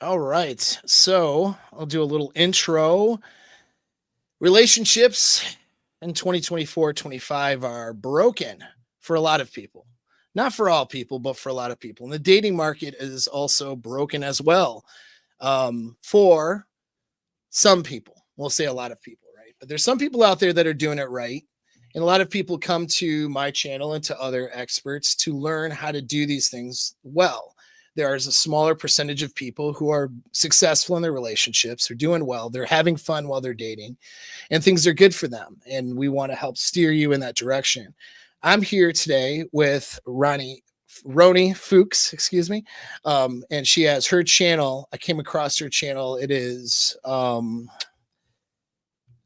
All right. So I'll do a little intro. Relationships in 2024-25 are broken for a lot of people. Not for all people, but for a lot of people. And the dating market is also broken as well, for some people. We'll say a lot of people, right? But there's some people out there that are doing it right. And a lot of people come to my channel and to other experts to learn how to do these things well. There is a smaller percentage of people who are successful in their relationships, they're doing well, they're having fun while they're dating, and things are good for them. And we want to help steer you in that direction. I'm here today with Roni Fouks, excuse me. And she has her channel. I came across her channel. It is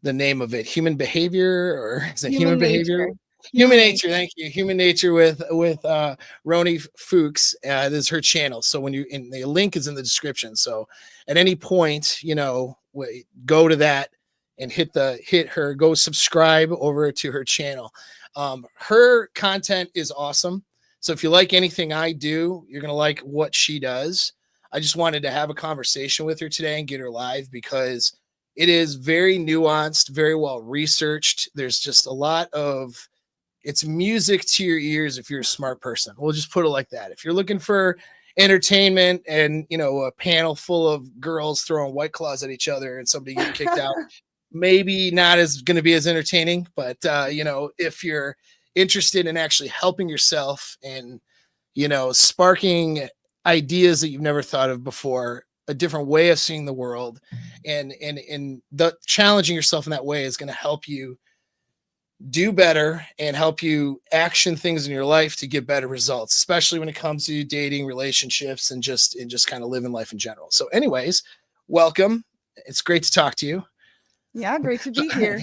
the name of it, Human Behavior, or is it Human Human Behavior? nature. Human Human Nature, nature. thank you. Human Nature with Roni Fouks. This is her channel. So when you, and the link is in the description. So at any point, go to that and hit her. Go subscribe over to her channel. Her content is awesome. So if you like anything I do, you're gonna like what she does. I just wanted to have a conversation with her today and get her live because it is very nuanced, very well researched. There's just a lot of, it's music to your ears if you're a smart person. We'll just put it like that. If you're looking for entertainment and a panel full of girls throwing white claws at each other and somebody getting kicked out, maybe not as going to be as entertaining. But if you're interested in actually helping yourself and sparking ideas that you've never thought of before, a different way of seeing the world, and the challenging yourself in that way is going to help you do better and help you action things in your life to get better results, especially when it comes to dating, relationships, and just kind of living life in general. So anyways, welcome. It's great to talk to you. Yeah, great to be here.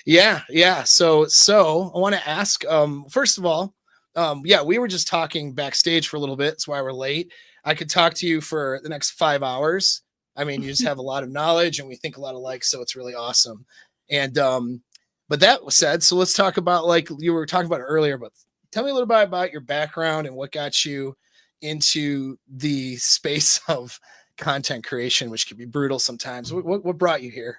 Yeah. So I want to ask, first of all, yeah, we were just talking backstage for a little bit. That's why we're late. I could talk to you for the next 5 hours. I mean, you just have a lot of knowledge and we think a lot alike. So it's really awesome. And, but that was said, so let's talk about, like you were talking about earlier, but tell me a little bit about your background and what got you into the space of content creation, which can be brutal sometimes. What brought you here?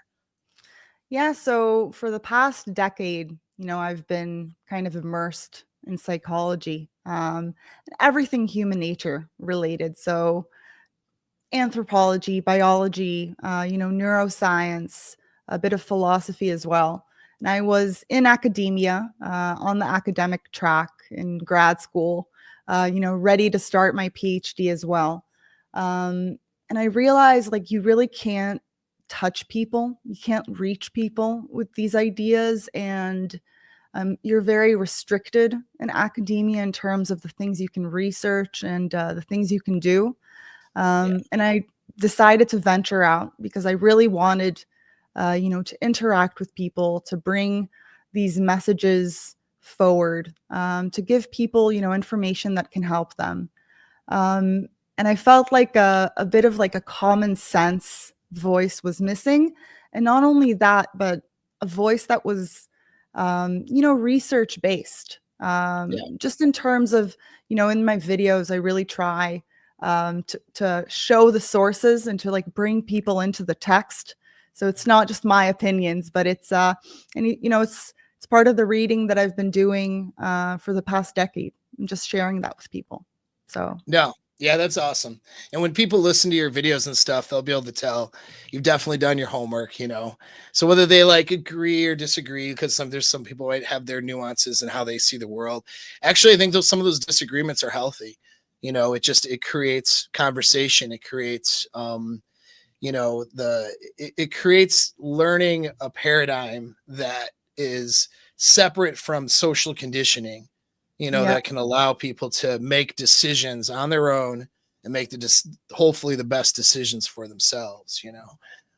Yeah, so for the past decade, I've been kind of immersed in psychology, everything human nature related. So anthropology, biology, neuroscience, a bit of philosophy as well. And I was in academia, on the academic track in grad school, ready to start my PhD as well. And I realized, like, you really can't touch people, you can't reach people with these ideas, and you're very restricted in academia in terms of the things you can research and the things you can do. Yeah. And I decided to venture out because I really wanted, to interact with people, to bring these messages forward, to give people, information that can help them. And I felt like a bit of like a common sense voice was missing. And not only that, but a voice that was, research based. Yeah. Just in terms of, in my videos, I really try to show the sources and to like bring people into the text. So it's not just my opinions, but it's it's part of the reading that I've been doing for the past decade and just sharing that with people. So No. Yeah, that's awesome. And when people listen to your videos and stuff, they'll be able to tell you've definitely done your homework. So whether they like agree or disagree, because there's some people might have their nuances and how they see the world. Actually, I think some of those disagreements are healthy. It creates conversation. It creates it creates learning a paradigm that is separate from social conditioning, yeah. that can allow people to make decisions on their own and make hopefully the best decisions for themselves.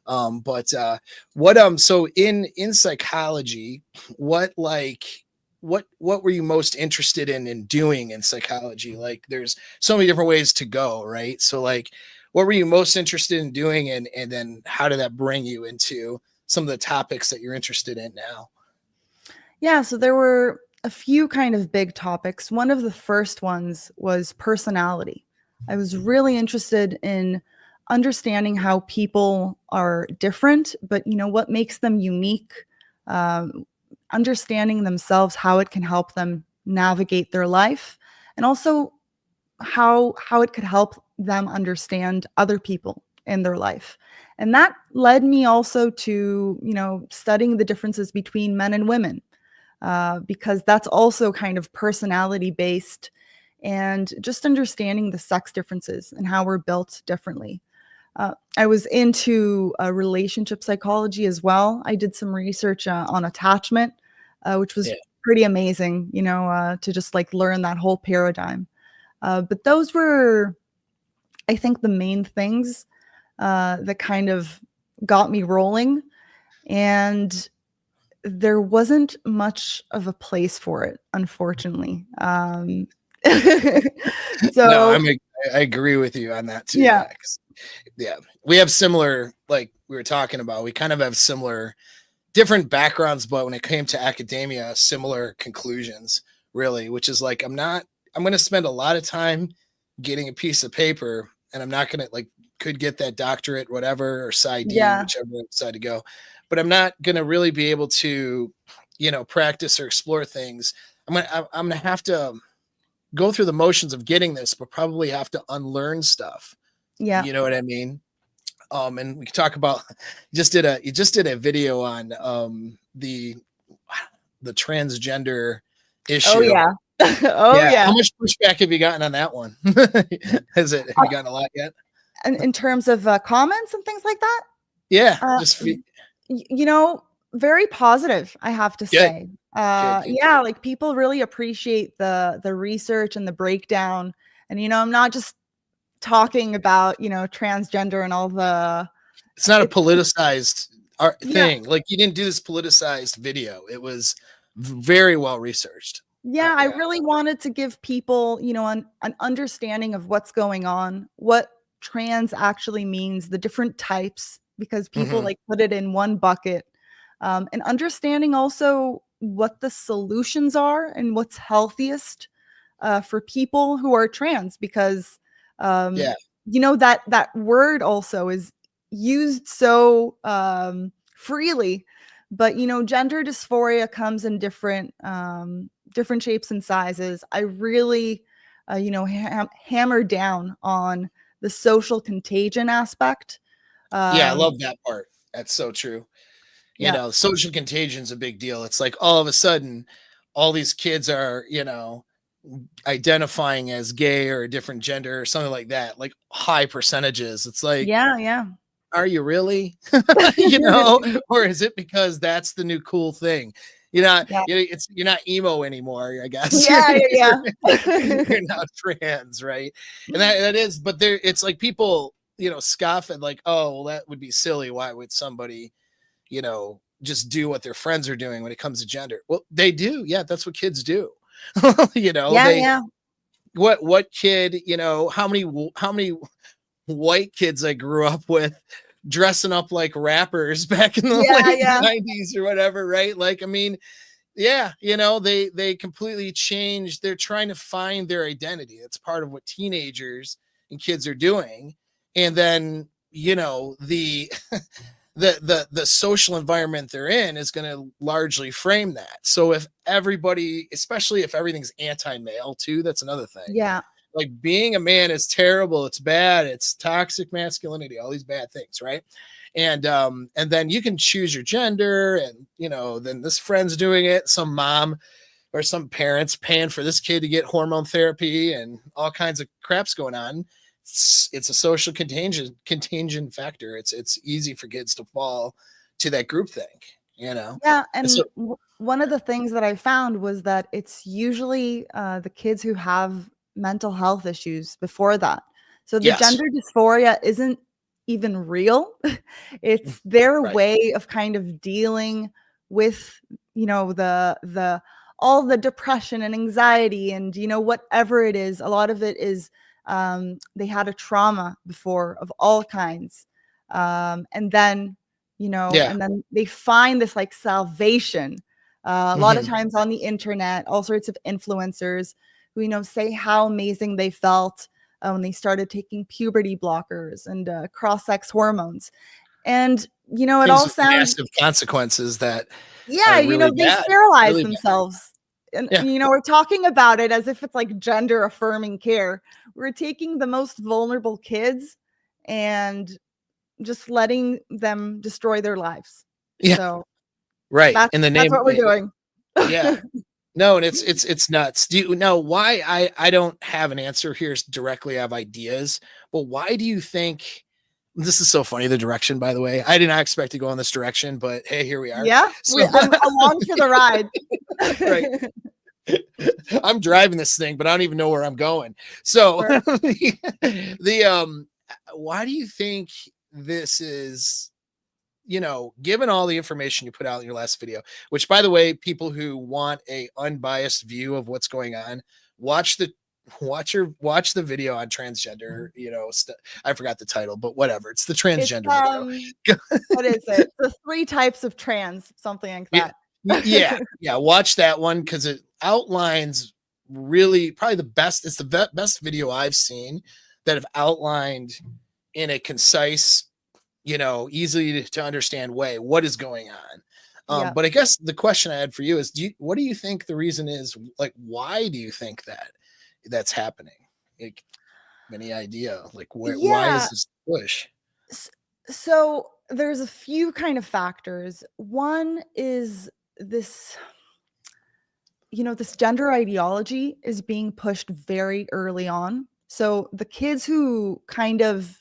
But what so in psychology, what like what were you most interested in doing in psychology? Like there's so many different ways to go, right? So like what were you most interested in doing, and then how did that bring you into some of the topics that you're interested in now? Yeah, so there were a few kind of big topics. One of the first ones was personality. I was really interested in understanding how people are different, but what makes them unique, understanding themselves, how it can help them navigate their life, and also how it could help them understand other people in their life. And that led me also to studying the differences between men and women, because that's also kind of personality based, and just understanding the sex differences and how we're built differently. I was into relationship psychology as well. I did some research on attachment, which was Yeah. pretty amazing, to just like learn that whole paradigm. But those were, I think, the main things that kind of got me rolling. And there wasn't much of a place for it, unfortunately. No, So, I agree with you on that too. yeah, Yeah. Yeah. We have similar, like we were talking about, we kind of have similar different backgrounds, but when it came to academia, similar conclusions, really, which is like, I'm going to spend a lot of time getting a piece of paper, and I'm not going to like, could get that doctorate, whatever, or PsyD, yeah, whichever side to go. But I'm not going to really be able to, practice or explore things. I'm going to have to go through the motions of getting this, but probably have to unlearn stuff. yeah. You know what I mean? And we can talk about you just did a video on the transgender Oh, issue. yeah. Oh, Yeah. yeah. How much pushback have you gotten on that one? Have you gotten a lot yet? And in terms of comments and things like that, Yeah. uh, Just very positive, I have to good, say. good. Yeah, like people really appreciate the research and the breakdown. And I'm not just talking about transgender and all the It's not a it's politicized yeah. thing. Like you didn't do this politicized video. It was very well researched. Yeah, I Yeah. really wanted to give people, an understanding of what's going on, what trans actually means, the different types, because people Hmm. like put it in one bucket, and understanding also what the solutions are and what's healthiest for people who are trans, because um, Yeah. that word also is used so freely, but gender dysphoria comes in different shapes and sizes. I really hammer down on the social contagion aspect. Yeah. I um love that part. That's so true. yeah, Social contagion's a big deal. It's like all of a sudden, all these kids are, identifying as gay or a different gender or something like that, like high percentages. It's like, yeah, yeah. are you really? you know, or is it because that's the new cool thing? Yeah, You're not emo anymore, I guess. yeah, yeah, You're now trans, right? And that is, but there it's like people, scoff at like, oh, well, that would be silly. Why would somebody just do what their friends are doing when it comes to gender? Well, they do. Yeah, that's what kids do. yeah, They yeah, what kid, how many white kids I grew up with dressing up like rappers back in the yeah, late yeah, 90s or whatever, right? Like, I mean, yeah, they completely changed. They're trying to find their identity. That's part of what teenagers and kids are doing. And then, the the social environment they're in is going to largely frame that. So if everybody, especially if everything's anti-male too, that's another thing. yeah, Like being a man is terrible, it's bad, it's toxic masculinity, all these bad things, right? And then you can choose your gender, and then this friend's doing it, some mom or some parents paying for this kid to get hormone therapy and all kinds of craps going on. It's a social contagion factor. It's easy for kids to fall to that group thing. yeah. And so And one of the things that I found was that it's usually the kids who have mental health issues before that. So the yes, gender dysphoria isn't even real. It's their right, way of kind of dealing with, the all the depression and anxiety and whatever it is. A lot of it is they had a trauma before of all kinds. And then yeah, and then they find this like salvation a lot of hmm, times on the internet, all sorts of influencers who say how amazing they felt when they started taking puberty blockers and cross-sex hormones. And, it Things all with sounds, massive consequences that yeah, are really they bad, sterilize really bad. themselves. And, Yeah. we're talking about it as if it's like gender affirming care. We're taking the most vulnerable kids and just letting them destroy their lives. Yeah. So Right. that's In the that's name, what we're doing. yeah. No, and it's nuts. Do you know why? I don't have an answer here directly. I have ideas, but why do you think this is so funny? The direction, by the way, I did not expect to go in this direction, but hey, here we are. Yeah, So, I'm along for the ride. right, I'm driving this thing, but I don't even know where I'm going. So, Sure. why do you think this is? Given all the information you put out in your last video, which by the way, people who want a unbiased view of what's going on, watch the watch the video on transgender, I forgot the title, but whatever. It's the It's, transgender video. what is it? The 3 types of trans, something like Yeah. that. Yeah, watch that one because it outlines really probably the best. It's the best video I've seen that have outlined in a concise, easily to understand way what is going on. Yeah. But I guess the question I had for you is, what do you think the reason is? Like, why do you think that's happening? Like, any idea? Like, why is Yeah. this push? So there's a few kind of factors. One is this, this gender ideology is being pushed very early on. So the kids who kind of,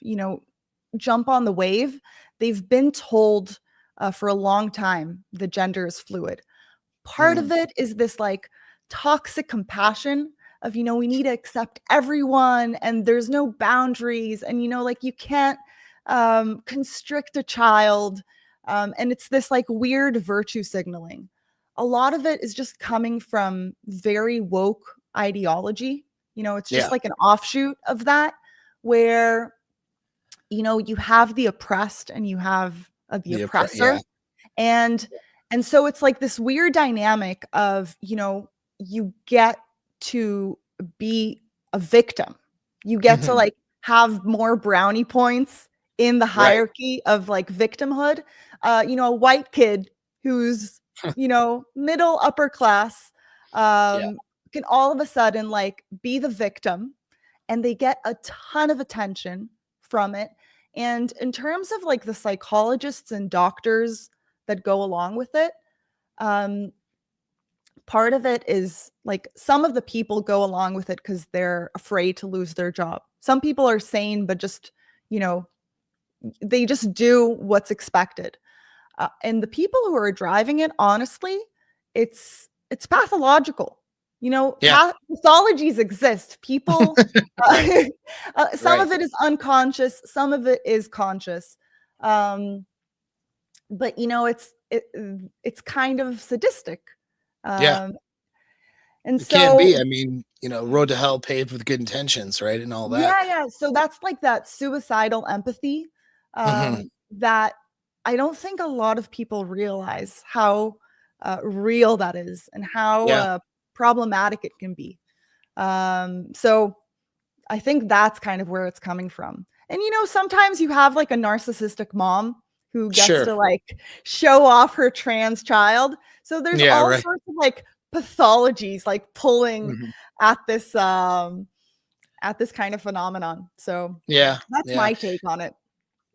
jump on the wave, they've been told for a long time the gender is fluid. Part of it is this like toxic compassion of, we need to accept everyone and there's no boundaries. And, like you can't constrict a child. And it's this like weird virtue signaling. A lot of it is just coming from very woke ideology. It's just Yeah, like an offshoot of that where, you have the oppressed and you have the yeah, oppressor. And so it's like this weird dynamic of, you get to be a victim. You get to like have more brownie points in the right, hierarchy of like victimhood. A white kid who's, middle upper class, yeah, can all of a sudden like be the victim and they get a ton of attention from it. And in terms of like the psychologists and doctors that go along with it, um, part of it is like some of the people go along with it because they're afraid to lose their job. Some people are sane, but just, they just do what's expected. And the people who are driving it, honestly, it's pathological. yeah, Pathologies exist. People, some right, of it is unconscious, some of it is conscious. But it's kind of sadistic. yeah. Um, and It can be. so I mean, road to hell paved with good intentions, right, and all that. yeah. So that's like that suicidal empathy Hmm. that I don't think a lot of people realize how real that is and how Yeah, problematic it can be. So I think that's kind of where it's coming from. And sometimes you have like a narcissistic mom who gets sure. to like show off her trans child. So there's Yeah, all right. sorts of like pathologies like pulling Mhm. at this kind of phenomenon. So Yeah, that's yeah. my take on it.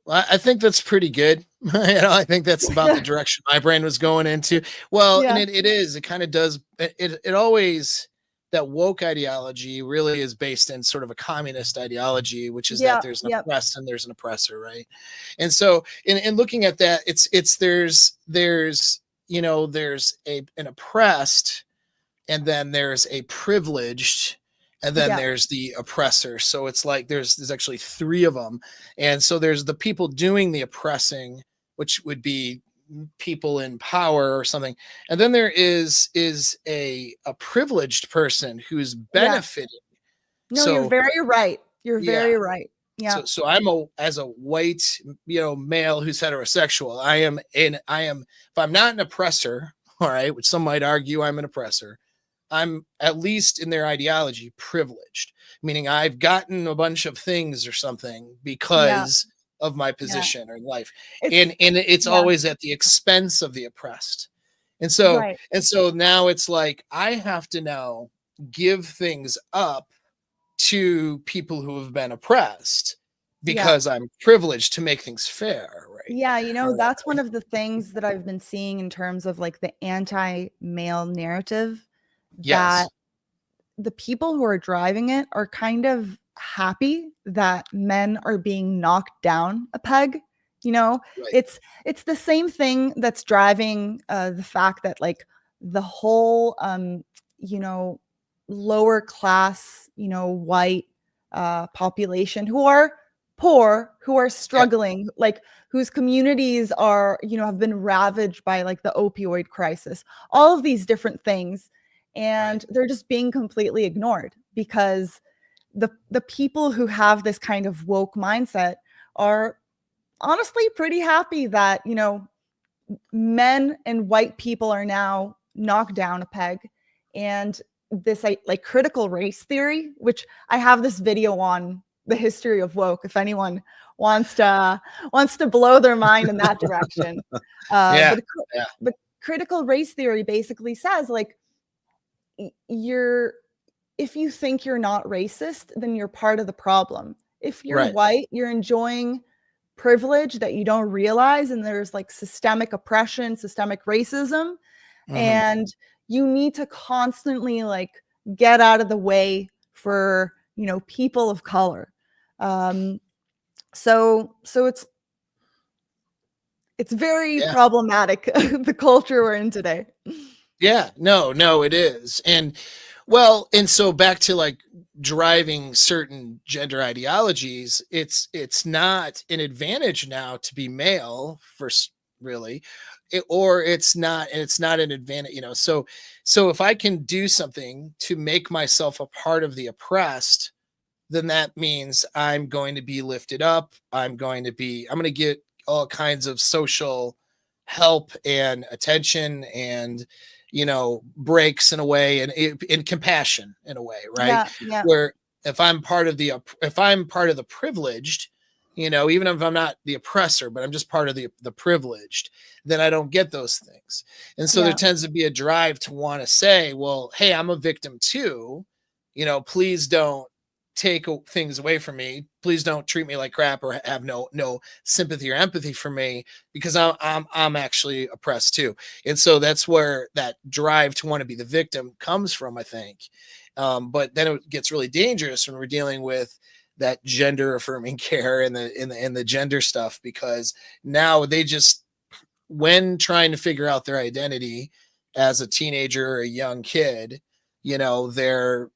Well, I think that's pretty good. I think that's about the direction my brain was going into. Well, and Yeah. it is. It kind of does. It always that woke ideology really is based in sort of a communist ideology, which is that Yeah. there's an Yep. oppressed and there's an oppressor, right? And so, in looking at that, it's there's an oppressed, and then there's a privileged, and then Yeah. there's the oppressor. So it's like there's actually 3 of them. And so there's the people doing the oppressing, which would be people in power or something. And then there is a privileged person who's Yeah. benefiting. No, you're So very right. You're yeah. very right. Yeah. So I'm as a white, male who's heterosexual, if I'm not an oppressor, all right, which some might argue I'm an oppressor, I'm at least in their ideology privileged, meaning I've gotten a bunch of things or something Yeah, because of my yeah. position or life. It's And it's yeah, always at the expense of the oppressed. right. And so now it's like I have to now give things up to people who have been oppressed Yeah. because I'm privileged to make things fair, right? Yeah, you know, Or that's one of the things that I've been seeing in terms of like the anti-male narrative, that yes, the people who are driving it are kind of happy that men are being knocked down a peg. You know, right. it's the same thing that's driving the fact that like the whole you know, lower class, you know, white population who are poor, who are Yeah, struggling, like whose communities are, you know, have been ravaged by like the opioid crisis, all of these different things, right. and they're just being completely ignored because the people who have this kind of woke mindset are honestly pretty happy that, you know, men and white people are now knocked down a peg. And this like critical race theory, which I have this video on the history of woke if anyone wants to blow their mind in that direction. uh Yeah, but yeah, but critical race theory basically says like you're if you think you're not racist, then you're part of the problem. If you're right. white, you're enjoying privilege that you don't realize, and there's like systemic oppression, systemic racism, Mhm. and you need to constantly like get out of the way for, you know, people of color. Um, so it's very Yeah. problematic the culture we're in today. Yeah, no, no, it is. And well, and so back to like driving certain gender ideologies, it's not an advantage now to be male really. Or it's not an advantage, you know. So if I can do something to make myself a part of the oppressed, then that means I'm going to be lifted up. I'm going to get all kinds of social help and attention and, you know, breaks in a way and compassion in a way, right? Yeah, yeah, Where if I'm part of the privileged, you know, even if I'm not the oppressor, but I'm just part of the privileged, then I don't get those things. And so there yeah, tends to be a drive to want to say, well, hey, I'm a victim too. You know, please don't take things away from me. Please don't treat me like crap or have no sympathy or empathy for me because I'm actually oppressed too. And so that's where that drive to want to be the victim comes from, I think. But then it gets really dangerous when we're dealing with that gender affirming care and the gender stuff, because now they just, when trying to figure out their identity as a teenager or a young kid, you know, they're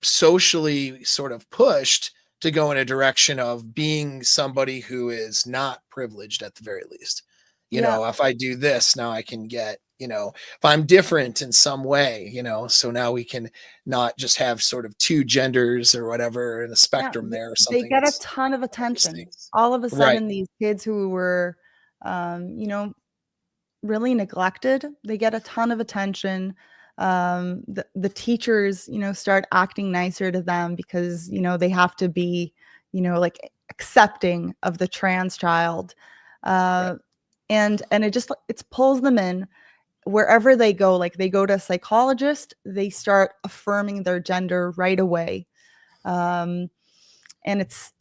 socially sort of pushed to go in a direction of being somebody who is not privileged at the very least. You yeah, know, if I do this, now I can get, you know, if I'm different in some way, you know, so now we can not just have sort of two genders or whatever in a yeah. spectrum there or They something. get a It's ton of all these attention. things. All of a Right. sudden, these kids who were, you know, really neglected, they get a ton of attention. The teachers, you know, start acting nicer to them because, you know, they have to be, you know, like accepting of the trans child. Right. Uh, and it pulls them in wherever they go. Like they go to a psychologist, they start affirming their gender right away. Um, and it's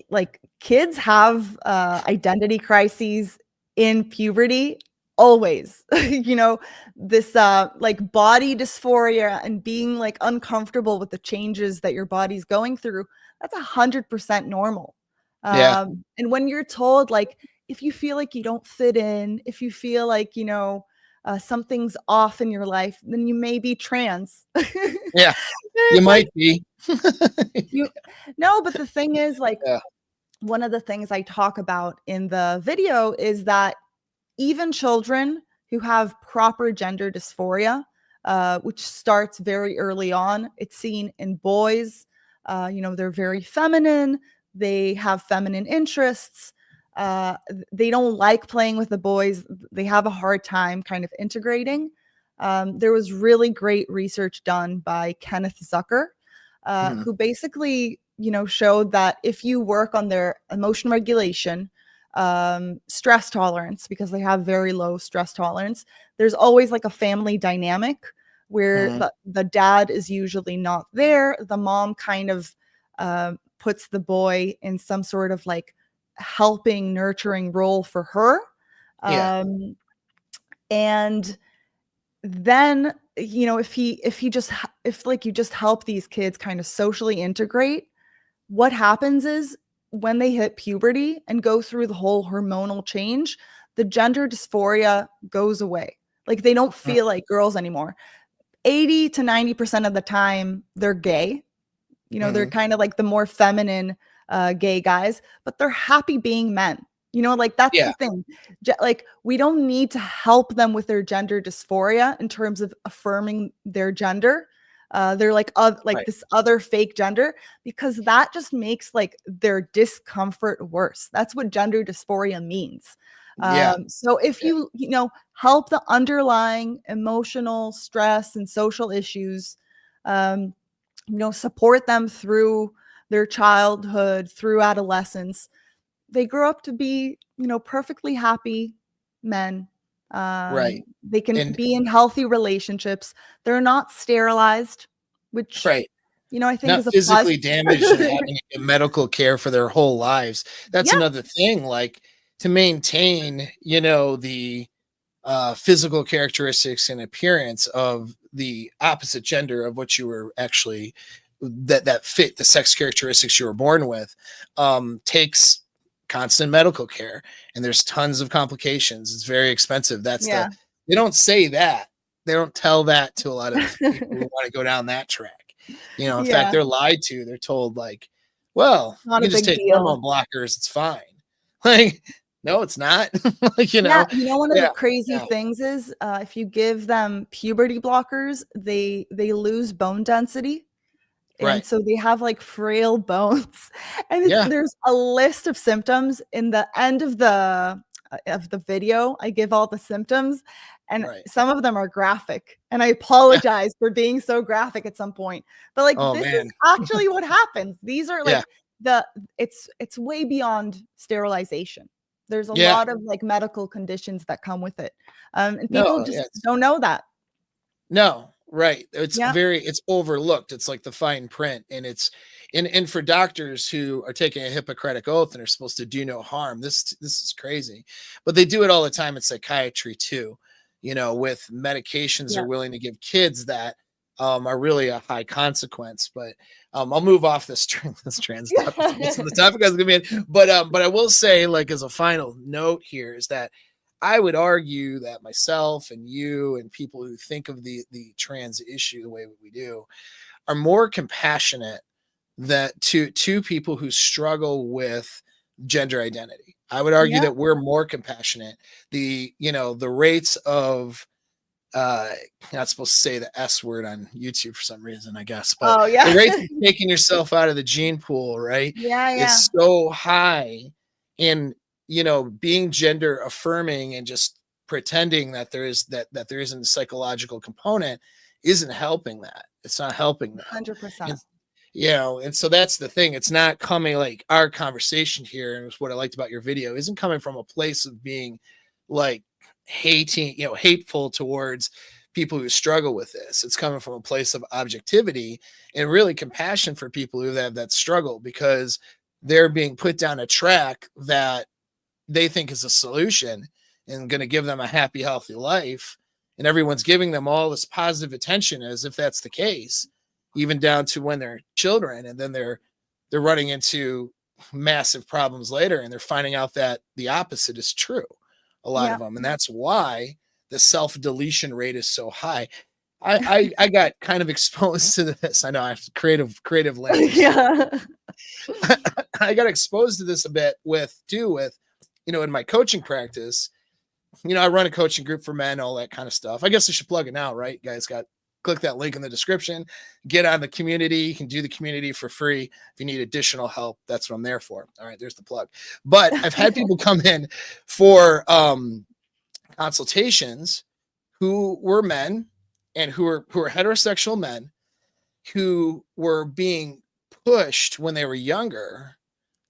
like kids have identity crises in puberty always. You know, this like body dysphoria and being like uncomfortable with the changes that your body's going through, that's 100% normal. Yeah. And when you're told like if you feel like you don't fit in, if you feel like, you know, something's off in your life, then you may be trans. Yeah. You It's like might be. you no, but the thing is, like, Yeah. one of the things I talk about in the video is that even children who have proper gender dysphoria, which starts very early on, it's seen in boys. You know, they're very feminine, they have feminine interests, they don't like playing with the boys, they have a hard time kind of integrating. There was really great research done by Kenneth Zucker, Mhm. who basically, showed that if you work on their emotion regulation, stress tolerance, because they have very low stress tolerance, there's always like a family dynamic where Mhm. the dad is usually not there. The mom kind of puts the boy in some sort of like helping, nurturing role for her. Yeah. Um, and then, if like you just help these kids kind of socially integrate, what happens is when they hit puberty and go through the whole hormonal change, the gender dysphoria goes away. Like they don't Mm. feel like girls anymore. 80 to 90% of the time they're gay. They're Mhm. kind of like the more feminine gay guys, but they're happy being men. Like that's Yeah. the thing. Like we don't need to help them with their gender dysphoria in terms of affirming their gender. They're like Right. this other fake gender, because that just makes like their discomfort worse. That's what gender dysphoria means. Yeah. So if Yeah. help the underlying emotional stress and social issues, um, support them through their childhood, through adolescence, they grow up to be, perfectly happy men. Right. They can And be in healthy relationships. They're not sterilized, which, right. I think Not is a physically plus. damaged and having to get medical care for their whole lives. That's Yeah. another thing. Like to maintain, the physical characteristics and appearance of the opposite gender of what you were actually that fit the sex characteristics you were born with, takes constant medical care, and there's tons of complications. It's very expensive. Yeah. They don't say that. They don't tell that to a lot of people who want to go down that track. In fact, Yeah. they're lied to. They're told like, well, you Not a can just big take deal. hormone blockers, it's fine. Like, no, it's not. like, Yeah, one of the yeah, crazy yeah, things is, if you give them puberty blockers, they lose bone density, and right. so they have, like, frail bones, and Yeah, there's a list of symptoms in the end of the video. I give all the symptoms, and right. some of them are graphic, and I Yeah. apologize for being so graphic at some point, but, like, Oh this is man. actually what happens. These are, Yeah. like, it's way beyond sterilization. There's a Yeah. lot of, like, medical conditions that come with it, and people No, just yeah, don't know that. no, right. Yeah, It's overlooked. It's like the fine print. And and for doctors who are taking a Hippocratic oath and are supposed to do no harm, this is crazy. But they do it all the time in psychiatry too, with medications they're yeah. willing to give kids that are really a high consequence. But I'll move off this trans topic. This is the topic I was gonna be in. But I will say, like, as a final note here, is that I would argue that myself and you and people who think of the trans issue the way we do are more compassionate that to people who struggle with gender identity. I would argue Yeah. that we're more compassionate. The rates of not supposed to say the S word on YouTube for some reason, I guess, but Oh, the yeah. rates of taking yourself out of the gene pool, right, Yeah, yeah. is so high. And being gender affirming and just pretending that there isn't a psychological component isn't helping that. It's not helping them. And 100%. and so that's the thing. It's not coming, like, our conversation here, and it's what I liked about your video, isn't coming from a place of being like hateful towards people who struggle with this. It's coming from a place of objectivity and really compassion for people who have that struggle, because they're being put down a track that they think is a solution and going to give them a happy, healthy life. And everyone's giving them all this positive attention as if that's the case, even down to when they're children. And then they're running into massive problems later, and they're finding out that the opposite is true, a lot Yeah. of them. And that's why the self-deletion rate is so high. I got kind of exposed to this. I know I have creative language. Yeah. I got exposed to this a bit with in my coaching practice. I run a coaching group for men, all that kind of stuff. I guess I should plug it now, right? You guys click that link in the description, get on the community. You can do the community for free. If you need additional help, that's what I'm there for. All right, there's the plug. But I've had people come in for consultations who were men and who were heterosexual men who were being pushed when they were younger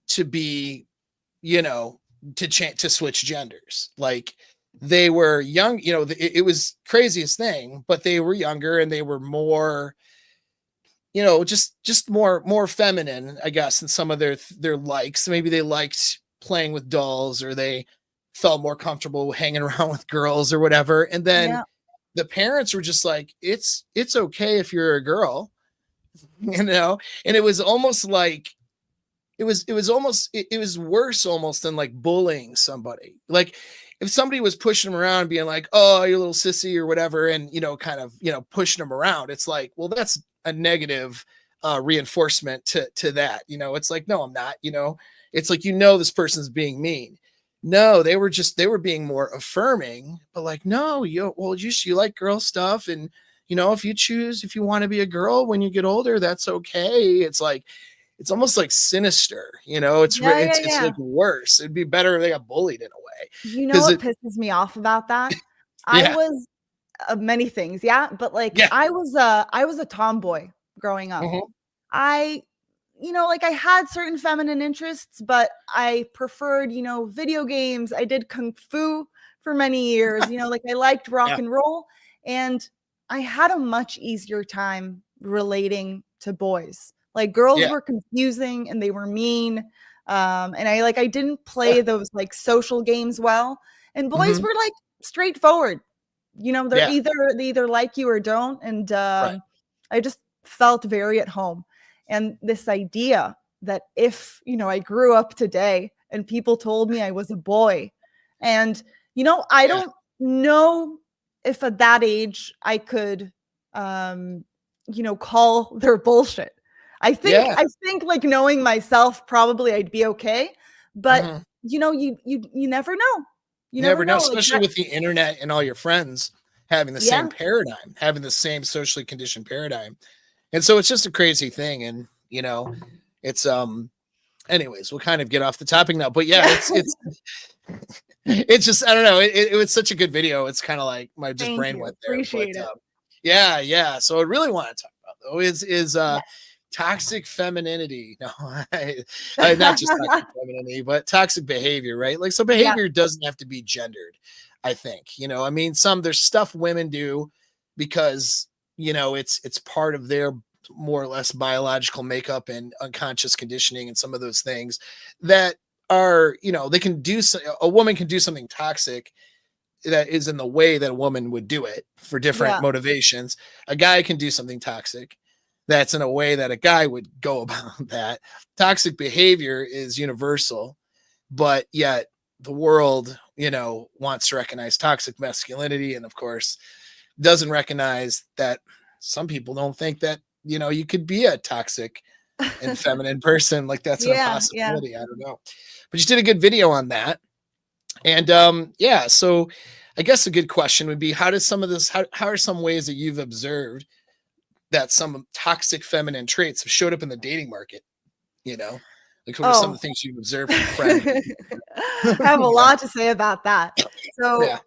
to be, you know, to switch genders. Like they were young, you know, it was craziest thing, but they were younger and they were more, you know, just more feminine, I guess, in some of their likes. Maybe they liked playing with dolls, or they felt more comfortable hanging around with girls or whatever. And then Yeah. the parents were just like, it's okay if you're a girl, you know. And it was almost like it was worse almost than like bullying somebody. Like if somebody was pushing them around being like, oh, you little sissy or whatever, and you know, kind of, you know, pushing them around, it's like, well, that's a negative reinforcement to that. You know, it's like, no, I'm not. You know, it's like, you know, this person's being mean. No, they were being more affirming, but like, no, you like girl stuff, and you know, if you want to be a girl when you get older, that's okay. It's like, it's almost like sinister, you know. Yeah, yeah, It's yeah. like worse. It'd be better if they got bullied in a way, You know because what it, pisses me off about that? I yeah, was many things, yeah, but like yeah, I was a tomboy growing up. mhm, I like I had certain feminine interests, but I preferred, video games. I did kung fu for many years, like I liked rock yeah, and roll, and I had a much easier time relating to boys. Like girls yeah, were confusing and they were mean. And I didn't yeah, play those like social games well. And boys mhm, were like straightforward. yeah, They either like you or don't. And right, I just felt very at home. And this idea that if, I grew up today and people told me I was a boy, and, I yeah, don't know if at that age I could, um, call their bullshit. yeah, I think like knowing myself, probably I'd be okay. But, mhm. you never know. You You never never know, know. Like especially that. with the internet and all your friends having the same Yeah. paradigm, having the same socially conditioned paradigm. And so it's just a crazy thing. And, you know, it's, anyways, we'll kind of get off the topic now, but yeah, Yeah. it's just, I don't know. It was such a good video. It's kind of like my just Thank brain you. went there, but, Appreciate it. yeah, yeah. So I really want to talk about though is Yeah. toxic femininity. No, not just toxic femininity, but toxic behavior, right? Like, so Yeah. behavior doesn't have to be gendered, I think. You know, I mean, there's stuff women do because, you know, it's part of their more or less biological makeup and unconscious conditioning and some of those things that are, you know, they can do a woman can do something toxic that is in the way that a woman would do it for different Yeah. motivations. A guy can do something toxic that's in a way that a guy would go about that. Toxic behavior is universal, but yet the world, you know, wants to recognize toxic masculinity, and of course doesn't recognize that some people don't think that, you know, you could be a toxic and feminine person. Like that's an Yeah, yeah. impossibility. I don't know. But you did a good video on that. And yeah, so I guess a good question would be, how does some of this, how are some ways that you've observed that some toxic feminine traits have showed up in the dating market? You know, like what are some of Oh. the things you've observed from friends? I have a Yeah, lot to say about that. So, yeah,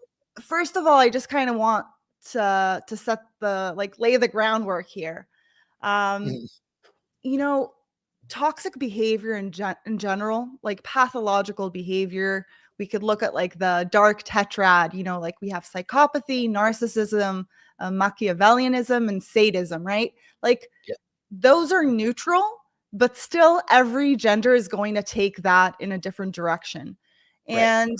first of all, I just kind of want to set the like lay the groundwork here. Um, mhm, you know, toxic behavior in general, like pathological behavior, we could look at like the dark tetrad, like we have psychopathy, narcissism, Machiavellianism, and sadism, right? Like yeah, those are neutral, but still every gender is going to take that in a different direction. right, And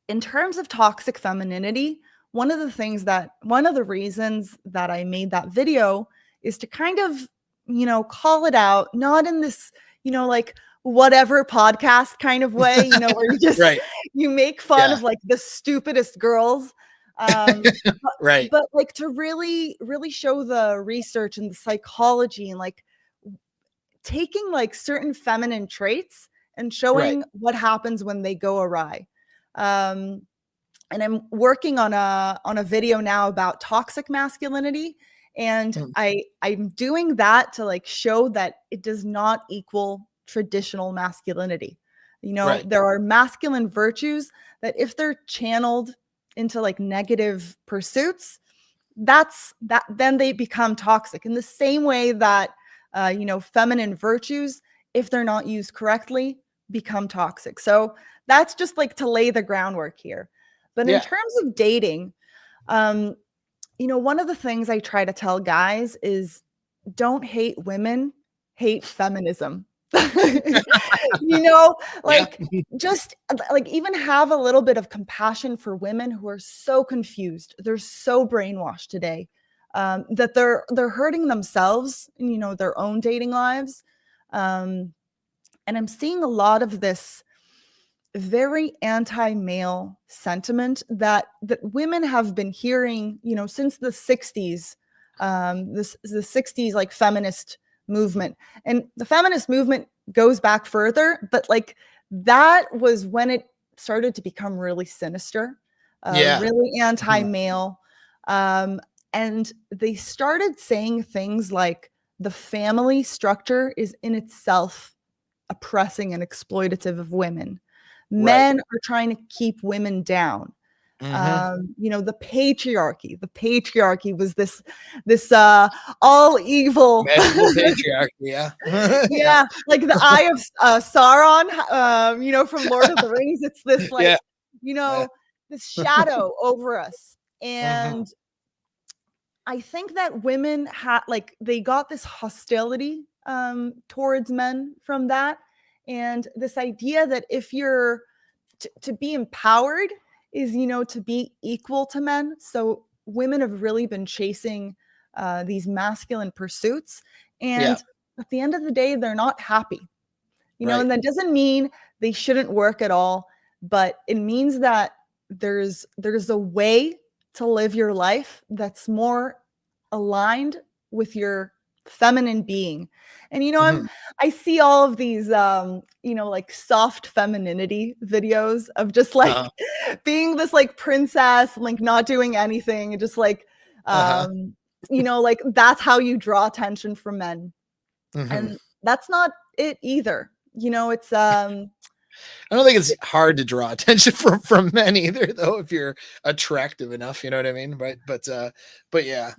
in terms of toxic femininity, one of the reasons that I made that video is to kind of, call it out, not in this, like whatever podcast kind of way, where you just right, you make fun yeah, of like the stupidest girls. But, right, but like to really, really show the research and the psychology and like taking like certain feminine traits and right, showing what happens when they go awry. Um, and I'm working on a video now about toxic masculinity, and mhm, I'm doing that to like show that it does not equal traditional masculinity. right, There are masculine virtues that if they're channeled into like negative pursuits, then they become toxic in the same way that feminine virtues, if they're not used correctly, become toxic. So that's just like to lay the groundwork here. But in Yeah. terms of dating, one of the things I try to tell guys is don't hate women, hate feminism. you know, Yeah. like just like even have a little bit of compassion for women who are so confused. They're so brainwashed today, that they're hurting themselves in, their own dating lives. And I'm seeing a lot of this very anti-male sentiment that women have been hearing, since the 60s, the 60s like feminist movement. And the feminist movement goes back further, but like that was when it started to become really sinister, Yeah. really Mhm. anti-male. And they started saying things like the family structure is in itself oppressing and exploitative of women. Right. Men are trying to keep women down. Hmm. The patriarchy was this all evil. Magical patriarchy. Yeah. Yeah. Yeah, like the eye of Sauron, from Lord of the Rings. It's this Yeah. like, Yeah. this shadow over us. Hmm. And I think that women they got this hostility towards men from that, and this idea that if you're to be empowered is to be equal to men. So women have really been chasing these masculine pursuits, Yeah. and at the end of the day, they're not happy. Right. And that doesn't mean they shouldn't work at all, but it means that there's a way to live your life that's more aligned with your feminine being. And Hmm. I see all of these like soft femininity videos of just like Uh-huh. being this like princess, like not doing anything, and just like Uh-huh. like that's how you draw attention from men. Hmm. And that's not it either. It's I don't think it's hard to draw attention from men either, though, if you're attractive enough. You know what I mean? Right. But yeah,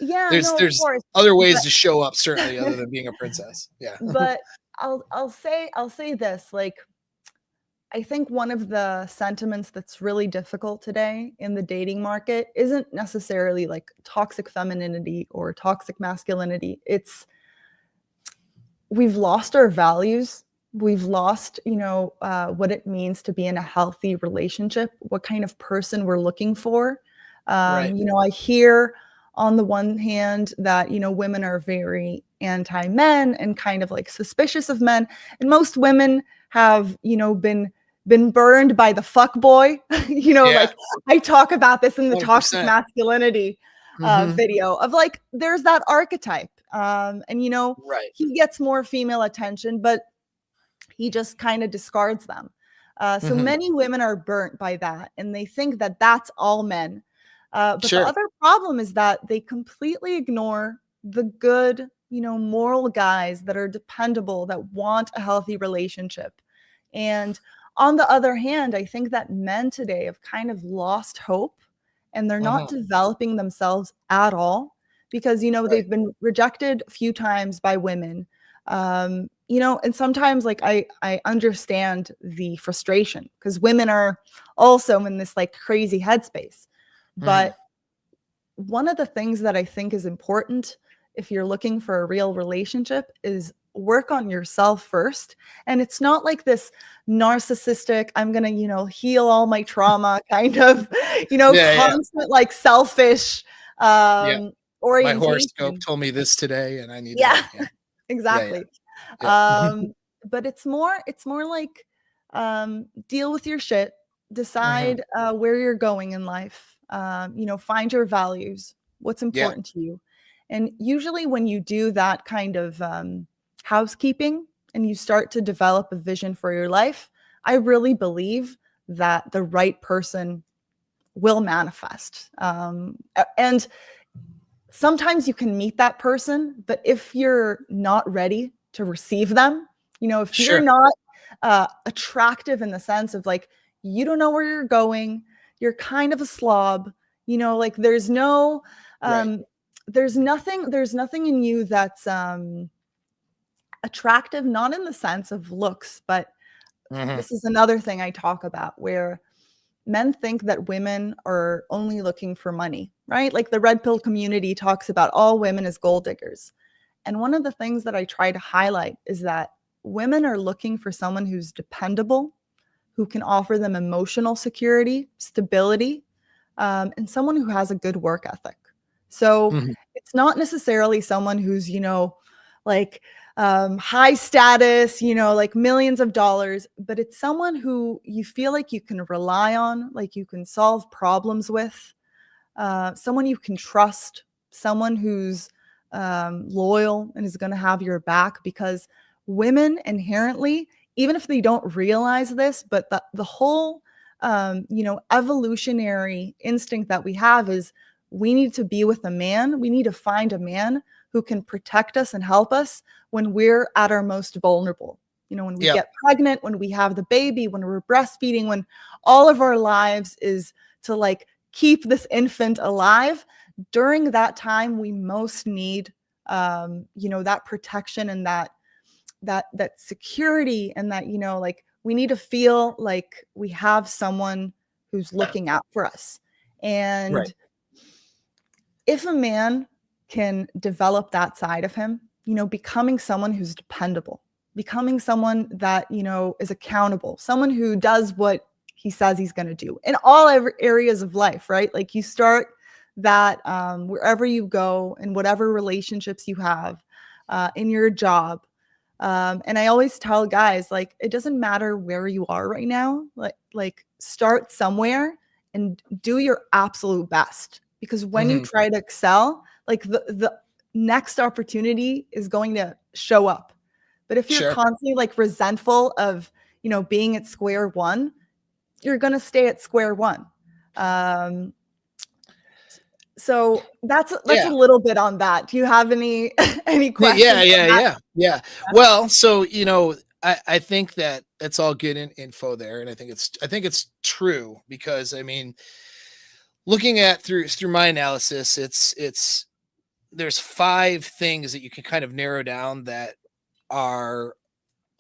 yeah, there's no, of course. other ways But to show up, certainly, other than being a princess. Yeah. but I'll say this, like I think one of the sentiments that's really difficult today in the dating market isn't necessarily like toxic femininity or toxic masculinity. It's we've lost our values. We've lost, what it means to be in a healthy relationship, what kind of person we're looking for. Right. I hear on the one hand that, women are very anti men and kind of like suspicious of men. And most women have, been burned by the fuck boy. Yeah. Like I talk about this in the toxic 100%. masculinity Hmm. video of like, there's that archetype. And Right. he gets more female attention, but he just kind of discards them. So Hmm. many women are burnt by that, and they think that that's all men. But the Sure. other problem is that they completely ignore the good, moral guys that are dependable, that want a healthy relationship. And on the other hand, I think that men today have kind of lost hope, and they're not Hmm. developing themselves at all because, Right. they've been rejected a few times by women. And sometimes like I understand the frustration because women are also in this like crazy headspace. Hmm. But one of the things that I think is important if you're looking for a real relationship is work on yourself first. And it's not like this narcissistic, I'm going to, heal all my trauma kind of, Yeah. Yeah. constant like selfish Yeah. My horoscope orientation. told me this today, and I need to. Yeah, Yeah. Yeah. Yeah. exactly. Yeah. But it's more like deal with your shit, Hmm. decide where you're going in life. Find your values, what's Yeah. important to you. And usually when you do that kind of housekeeping and you start to develop a vision for your life, I really believe that the right person will manifest. And sometimes you can meet that person, but if you're not ready to receive them, if you're Sure. not attractive in the sense of like, you don't know where you're going, you're kind of a slob, you know, like there's no Right. there's nothing in you that's attractive, not in the sense of looks, but Hmm. this is another thing I talk about where men think that women are only looking for money, right? Like the red pill community talks about all women as gold diggers. And one of the things that I try to highlight is that women are looking for someone who's dependable, who can offer them emotional security, stability, and someone who has a good work ethic. So Hmm. it's not necessarily someone who's, you know, like high status, you know, like millions of dollars, but it's someone who you feel like you can rely on, like you can solve problems with, someone you can trust, someone who's loyal and is going to have your back because women inherently, even if they don't realize this, but the whole, you know, evolutionary instinct that we have is we need to be with a man. We need to find a man who can protect us and help us when we're at our most vulnerable. You know, when we Yep. get pregnant, when we have the baby, when we're breastfeeding, when all of our lives is to like keep this infant alive during that time we most need you know that protection and that security and that you know like we need to feel like we have someone who's looking out for us Right. and if a man can develop that side of him, you know, becoming someone who's dependable, becoming someone that, you know, is accountable, someone who does what he says he's going to do in all areas of life, right? Like you start that wherever you go and whatever relationships you have in your job. And I always tell guys, like, it doesn't matter where you are right now, like start somewhere and do your absolute best because when you Hmm. try to excel, like the next opportunity is going to show up. But if you're Sure. constantly like resentful of, you know, being at square one, you're going to stay at square one. Um, so that's a Yeah. little bit on that. Do you have any any Yeah, questions on yeah, that? yeah, yeah. Well, so I think that that's all good info there, and I think it's true because I mean, looking at through my analysis, it's there's five things that you can kind of narrow down that are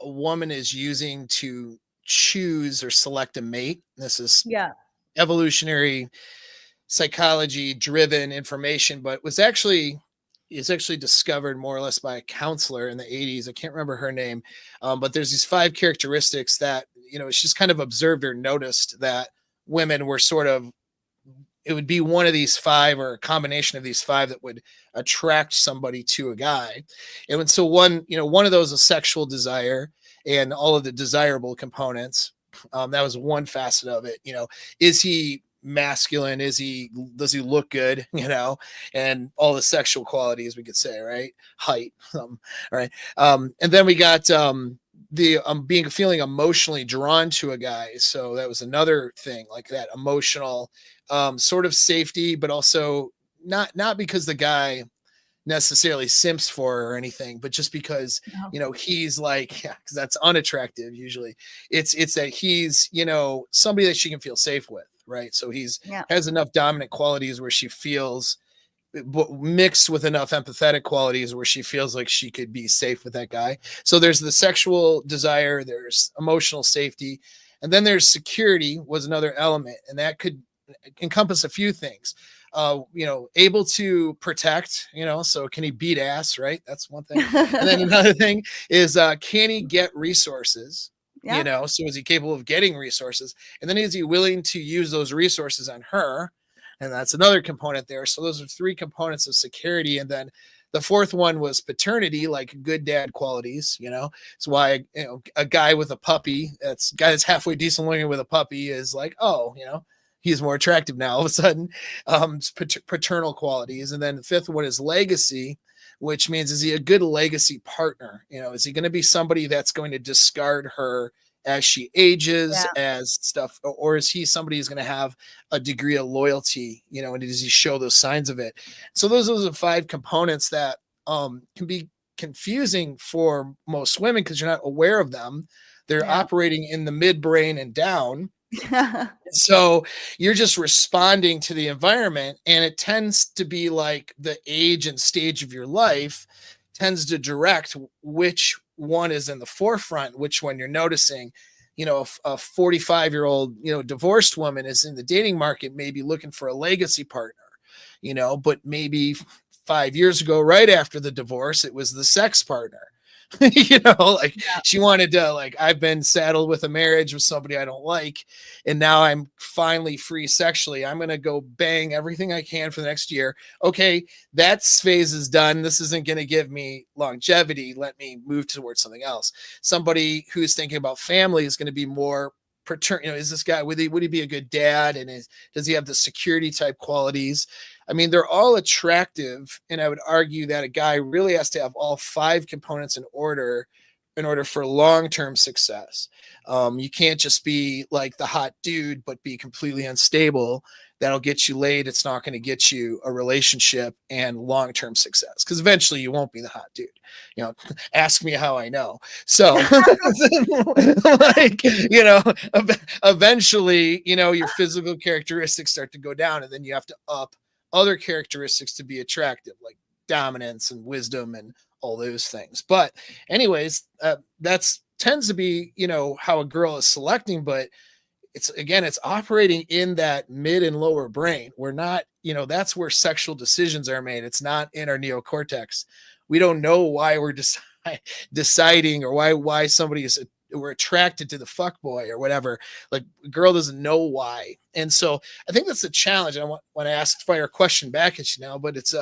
a woman is using to choose or select a mate. This is Yeah. evolutionary psychology driven information, but was actually is actually discovered more or less by a counselor in the 80s. I can't remember her name, but there's these five characteristics that she's kind of observed or noticed that women were sort of it would be one of these five or a combination of these five that would attract somebody to a guy. And when, so one of those is sexual desire and all of the desirable components. That was one facet of it. Is he masculine? Does he look good? And all the sexual qualities we could say, right? Height. Right. And then we got, the being feeling emotionally drawn to a guy. So that was another thing, like that emotional sort of safety, but also not because the guy necessarily simps for her or anything, but just because No. he's like, yeah, because that's unattractive usually. It's that he's somebody that she can feel safe with, right? So he's Yeah. has enough dominant qualities where she feels mixed with enough empathetic qualities where she feels like she could be safe with that guy. So there's the sexual desire, there's emotional safety, and then there's security was another element, and that could encompass a few things. Able to protect, so can he beat ass, right? That's one thing. And then another thing is, can he get resources? Yeah. So is he capable of getting resources? And then is he willing to use those resources on her? And that's another component there. So those are three components of security. And then the fourth one was paternity, like good dad qualities. It's why a guy with a puppy, that's guy that's halfway decent looking with a puppy is like, oh, he's more attractive now all of a sudden. Paternal qualities. And then the fifth one is legacy, which means, is he a good legacy partner? Is he going to be somebody that's going to discard her as she ages, Yeah. as stuff, or is he somebody who's going to have a degree of loyalty, and does he show those signs of it? So those are the five components that can be confusing for most women because you're not aware of them. They're Yeah. operating in the midbrain and down. So you're just responding to the environment, and it tends to be like the age and stage of your life tends to direct which one is in the forefront, which one you're noticing. A 45-year-old, divorced woman is in the dating market, maybe looking for a legacy partner, but maybe 5 years ago, right after the divorce, it was the sex partner. Like Yeah. she wanted to, like, I've been saddled with a marriage with somebody I don't like, and now I'm finally free sexually. I'm going to go bang everything I can for the next year. Okay, that phase is done. This isn't going to give me longevity. Let me move towards something else. Somebody who's thinking about family is going to be more paternal. Is this guy, would he be a good dad, and does he have the security type qualities? I mean, they're all attractive, and I would argue that a guy really has to have all five components in order for long-term success. You can't just be like the hot dude, but be completely unstable. That'll get you laid. It's not going to get you a relationship and long-term success, because eventually you won't be the hot dude. Ask me how I know. So, like, eventually, your physical characteristics start to go down, and then you have to up other characteristics to be attractive, like dominance and wisdom and all those things. But anyways, that's tends to be, how a girl is selecting, but it's operating in that mid and lower brain. We're not, that's where sexual decisions are made. It's not in our neocortex. We don't know why we're deciding, or why somebody is, we're attracted to the fuck boy or whatever. Like, a girl doesn't know why. And so I think that's the challenge. I want to ask, fire a question back at you now, but it's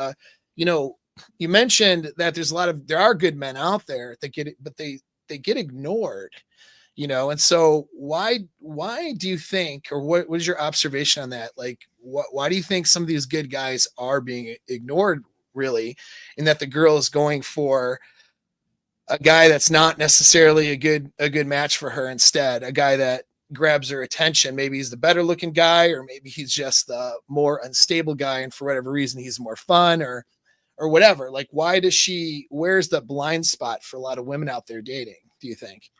you mentioned that there are good men out there that get it, but they get ignored, and so why do you think, or what is your observation on that? Like, why do you think some of these good guys are being ignored, really, and that the girl is going for a guy that's not necessarily a good match for her, instead a guy that grabs her attention? Maybe he's the better looking guy, or maybe he's just the more unstable guy, and for whatever reason he's more fun, or whatever. Like, where's the blind spot for a lot of women out there dating, do you think?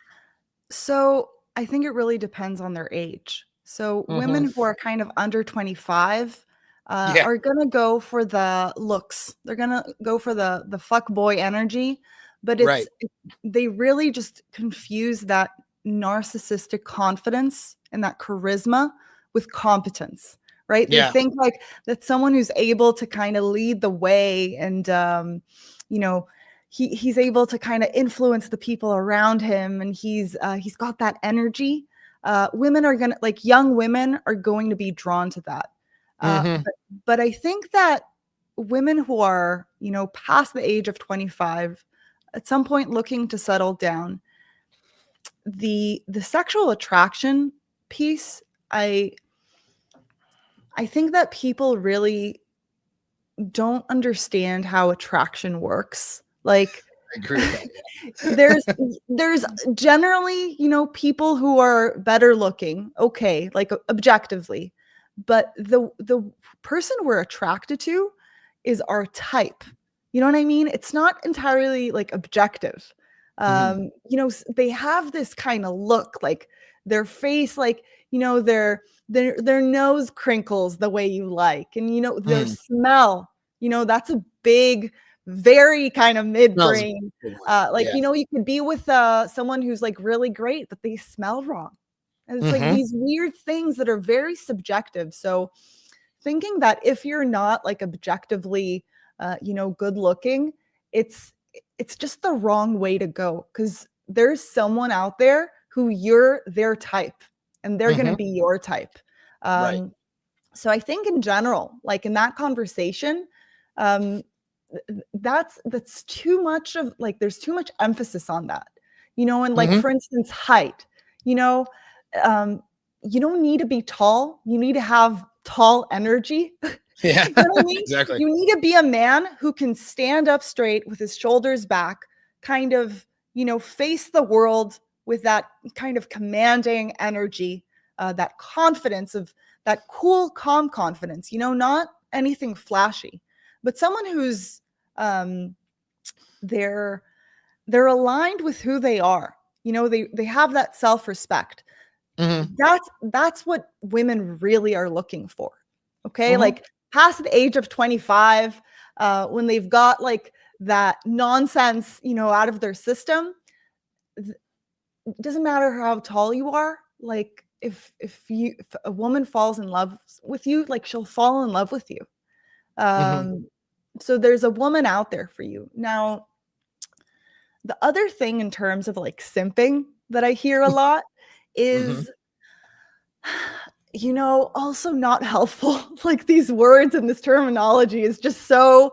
So I think it really depends on their age. So Mm-hmm. women who are kind of under 25 Yeah. are gonna go for the looks. They're gonna go for the fuck boy energy, but Right. they really just confuse that narcissistic confidence and that charisma with competence, right? They Yeah. think like that someone who's able to kind of lead the way, and you know, he's able to kind of influence the people around him, and he's got that energy. Women are gonna, like, young women are going to be drawn to that. Uh, Mm-hmm. but but I think that women who are, past the age of 25, at some point looking to settle down, the sexual attraction piece, I think that people really don't understand how attraction works. Like, I agree with that. there's there's generally, people who are better looking, okay, like, objectively, but the person we're attracted to is our type. You know what I mean? It's not entirely, like, objective. Mm-hmm. They have this kind of look, like their face, like, their nose crinkles the way you like, and their Mm-hmm. smell, that's a big, very kind of Smells a midbrain. good one. Like, Yeah. you could be with someone who's, like, really great, but they smell wrong. And it's like Mm-hmm. these weird things that are very subjective. So thinking that if you're not, like, objectively, good looking, it's it's just the wrong way to go, because there's someone out there who you're their type, and they're going to Mm-hmm. be your type. Right. So I think in general, like, in that conversation, um, that's too much of, like, there's too much emphasis on that. And, like, Mm-hmm. for instance, height, you know, um, you don't need to be tall. You need to have tall energy. Yeah. You know what I mean? Exactly. You need to be a man who can stand up straight with his shoulders back, kind of, face the world with that kind of commanding energy, that confidence of that cool, calm confidence, not anything flashy, but someone who's um, they're aligned with who they are. They have that self-respect. Mhm. That's what women really are looking for. Okay? Mhm. Like past the age of 25, when they've got like that nonsense, out of their system, th- it doesn't matter how tall you are. Like if a woman falls in love with you, like she'll fall in love with you. Mhm. Um, so there's a woman out there for you. Now, the other thing in terms of like simping that I hear a lot Mhm. is, also not helpful. Like these words and this terminology is just so,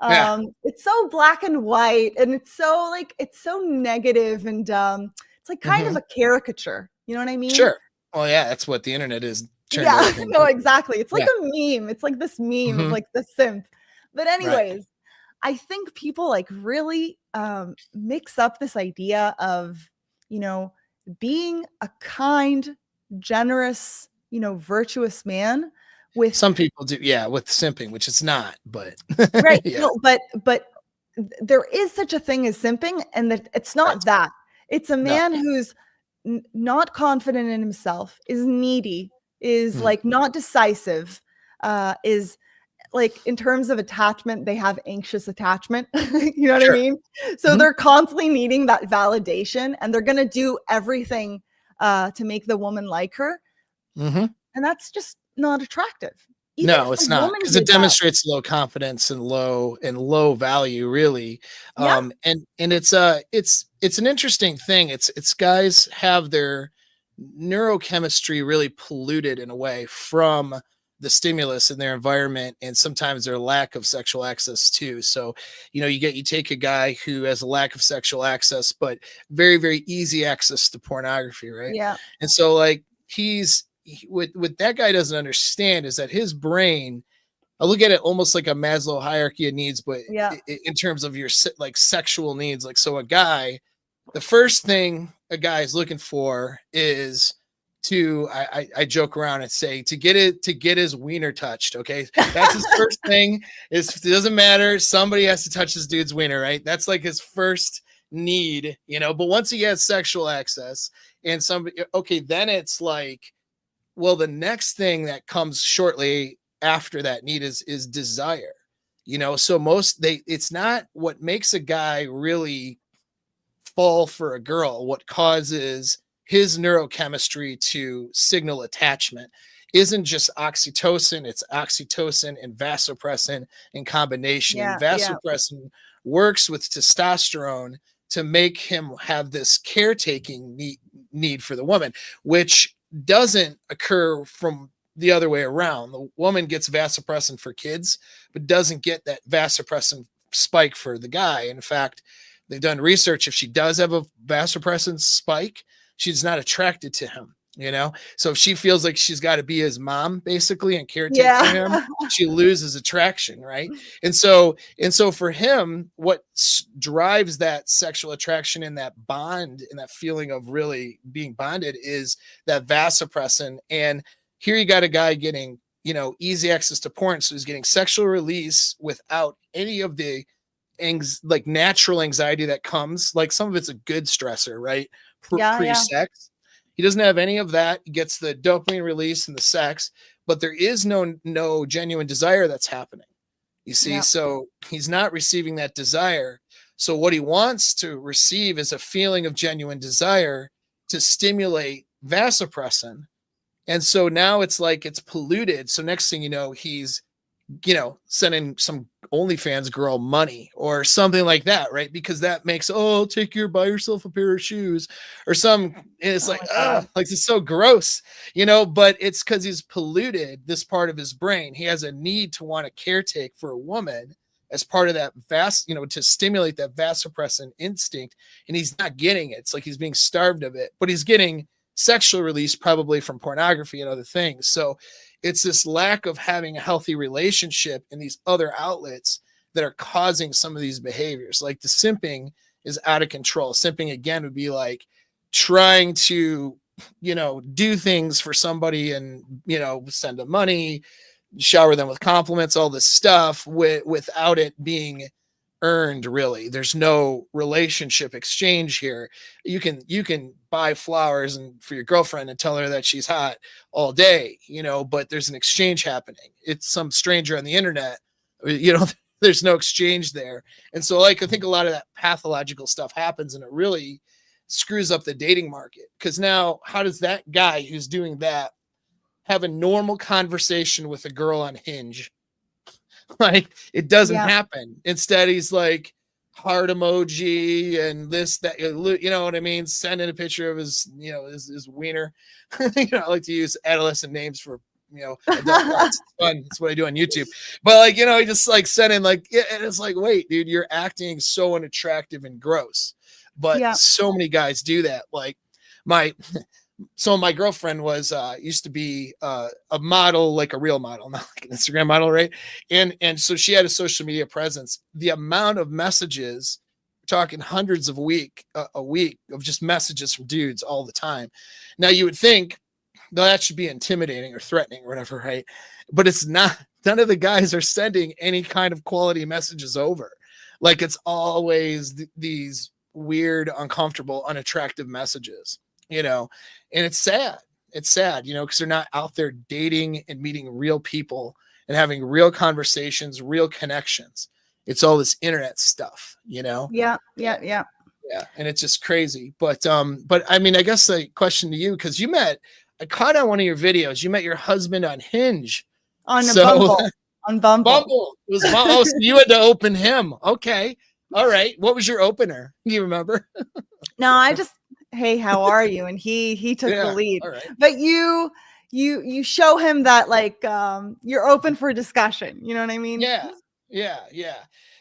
Yeah. it's so black and white, and it's so negative, and it's like kind of Mhm. a caricature. You know what I mean? Sure. Well, yeah, that's what the internet is turned Yeah, everything no, into. exactly. It's like Yeah. a meme. It's like this meme of Mhm. like the simp. But Right. anyways, I think people like really mix up this idea of, you know, being a kind, generous, virtuous man with Some people do, yeah, with simping, which it's not, but right. yeah. No, but there is such a thing as simping, and that it's Right. not that. It's a No. man who's not confident in himself, is needy, is Mhm. like not decisive, is like in terms of attachment, they have anxious attachment. You know what I Sure. mean? So Mhm. they're constantly needing that validation, and they're going to do everything to make the woman like her. Mhm. And that's just not attractive. Even No, if a it's not, woman because it did that. demonstrates low confidence and low value, really. Yeah. And it's an interesting thing. It's guys have their neurochemistry really polluted in a way from the stimulus in their environment, and sometimes their lack of sexual access too. So, you take a guy who has a lack of sexual access, but very, very easy access to pornography, right? Yeah. And so like what that guy doesn't understand is that his brain, I look at it almost like a Maslow hierarchy of needs, but Yeah. in terms of your like sexual needs. Like, so a guy, the first thing a guy is looking for is I joke around and say to get his wiener touched. Okay, that's his first thing. It doesn't matter. Somebody has to touch this dude's wiener, right? That's like his first need, But once he has sexual access and somebody, okay, then it's like, well, the next thing that comes shortly after that need is desire. So it's not what makes a guy really fall for a girl. What causes his neurochemistry to signal attachment isn't just oxytocin, it's oxytocin and vasopressin in combination. And Yeah. Yeah. vasopressin works with testosterone to make him have this caretaking need for the woman, which doesn't occur from the other way around. The woman gets vasopressin for kids, but doesn't get that vasopressin spike for the guy. In fact, they've done research. If she does have a vasopressin spike, she's not attracted to him, So if she feels like she's got to be his mom basically and caretake for Yeah. him, she loses attraction, right? And so for him, what drives that sexual attraction and that bond and that feeling of really being bonded is that vasopressin. And here you got a guy getting, easy access to porn, so he's getting sexual release without any of the like natural anxiety that comes. Like, some of it's a good stressor, right? Yeah. Yeah. Pre-sex, he doesn't have any of that. He gets the dopamine release and the sex, but there is no genuine desire that's happening, you see. Yeah. So he's not receiving that desire. So what he wants to receive is a feeling of genuine desire to stimulate vasopressin. And so now it's like it's polluted. So next thing you know, he's sending some OnlyFans girl money or something like that, right? Because that makes, buy yourself a pair of shoes or some. And it's Oh like, my God. like, it's so gross, but it's because he's polluted this part of his brain. He has a need to want to caretake for a woman as part of that to stimulate that vasopressin instinct. And he's not getting it. It's like he's being starved of it, but he's getting sexual release probably from pornography and other things. So it's this lack of having a healthy relationship in these other outlets that are causing some of these behaviors. Like the simping is out of control. Simping, again, would be like trying to, do things for somebody and, send them money, shower them with compliments, all this stuff without it being earned, really. There's no relationship exchange here. You can buy flowers and for your girlfriend and tell her that she's hot all day, but there's an exchange happening. It's some stranger on the internet, there's no exchange there. And so, like, I think a lot of that pathological stuff happens, and it really screws up the dating market. Because now, how does that guy who's doing that have a normal conversation with a girl on Hinge? Like, it doesn't Yeah. happen. Instead, he's like heart emoji and this, that, you know what I mean? Sending a picture of his wiener. I like to use adolescent names for, adult parts. It's fun. It's what I do on YouTube. But like, he just like sending like, yeah, and it's like, wait, dude, you're acting so unattractive and gross. But Yeah. so many guys do that. Like my girlfriend was used to be a model, like a real model, not like an Instagram model, right? And so she had a social media presence. The amount of messages, we're talking hundreds of a week of just messages from dudes all the time. Now you would think that should be intimidating or threatening or whatever, right? But it's not. None of the guys are sending any kind of quality messages over. Like, it's always these weird, uncomfortable, unattractive messages, and it's sad. It's sad, because they're not out there dating and meeting real people and having real conversations, real connections. It's all this internet stuff, Yeah. Yeah. Yeah. Yeah, and it's just crazy. But I mean, I guess the question to you, because I caught on one of your videos, you met your husband on Hinge. On a So Bumble. On Bumble. Bumble. It was oh, so you had to open him. Okay. All right. What was your opener? Do you remember? No, I just, hey, how are you? And he took the lead. All right. But you show him that, like, you're open for discussion. You know what I mean? Yeah.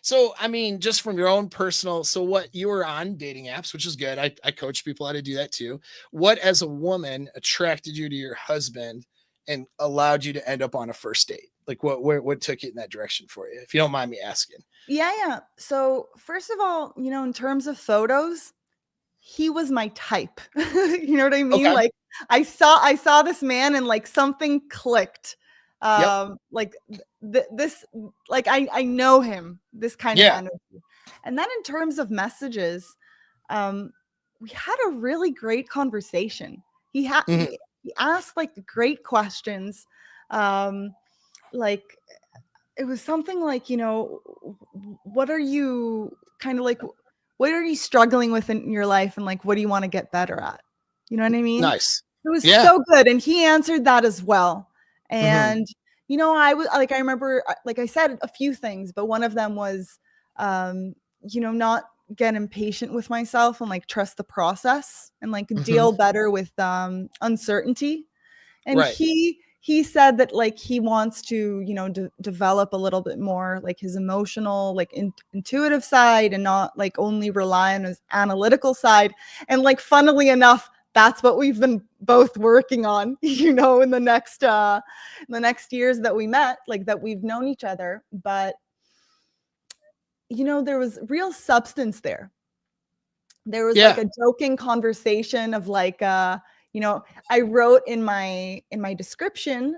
So, I mean, just from your own personal, so what, you were on dating apps, which is good. I coach people how to do that too. What, as a woman, attracted you to your husband and allowed you to end up on a first date? Like, what took you in that direction for you, if you don't mind me asking? Yeah. So first of all, in terms of photos, he was my type. You know what I mean? Okay. Like, I saw this man and like something clicked. Yep. Like this, like I know him, this kind of Yeah. energy. And then in terms of messages, we had a really great conversation. He had Mhm. he asked like great questions. Like, it was something like, what are you kind of like, what are you struggling with in your life? And like, what do you want to get better at? You know what I mean? Nice. It was Yeah. so good. And he answered that as well. Mhm. And, I was like, I remember, like I said a few things, but one of them was, not get impatient with myself and like trust the process and like Mhm. deal better with uncertainty. And Right. he said that like he wants to, develop a little bit more like his emotional, like intuitive side and not like only rely on his analytical side. And like, funnily enough, that's what we've been both working on, in the next years that we met, like that we've known each other. But there was real substance there. There was like Yeah. a joking conversation of like, I wrote in my description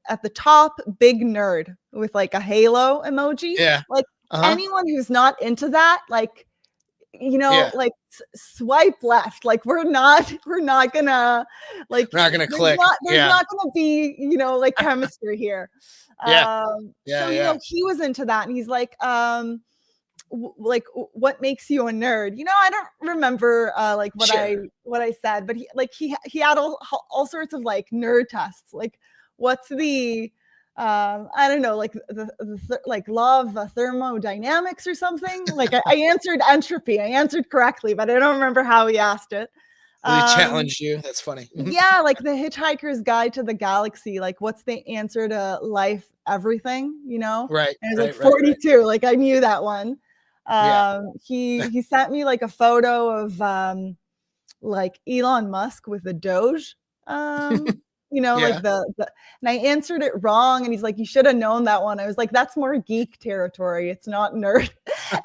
at the top, big nerd, with like a halo emoji. Yeah. Like, Uh-huh. anyone who's not into that, like, Yeah. like swipe left. Like, we're not gonna, like, We're not gonna there's click. there's Yeah. not gonna be, like chemistry here. Yeah. So, Yeah. he was into that, and he's like, like, what makes you a nerd? I don't remember like Sure. what I said, but he had all sorts of like nerd tests, like what's the I don't know, like like law of thermodynamics or something. Like, I answered entropy. I answered correctly, but I don't remember how he asked it. They um challenged you. That's funny. yeah, like the Hitchhiker's Guide to the Galaxy, like what's the answer to life, everything, Right. and it was like Right. 42. Like, I knew that one. Yeah. He sent me like a photo of like Elon Musk with a Doge. Like Yeah. and I answered it wrong, and he's like, you should have known that one. I was like, that's more geek territory. It's not nerd.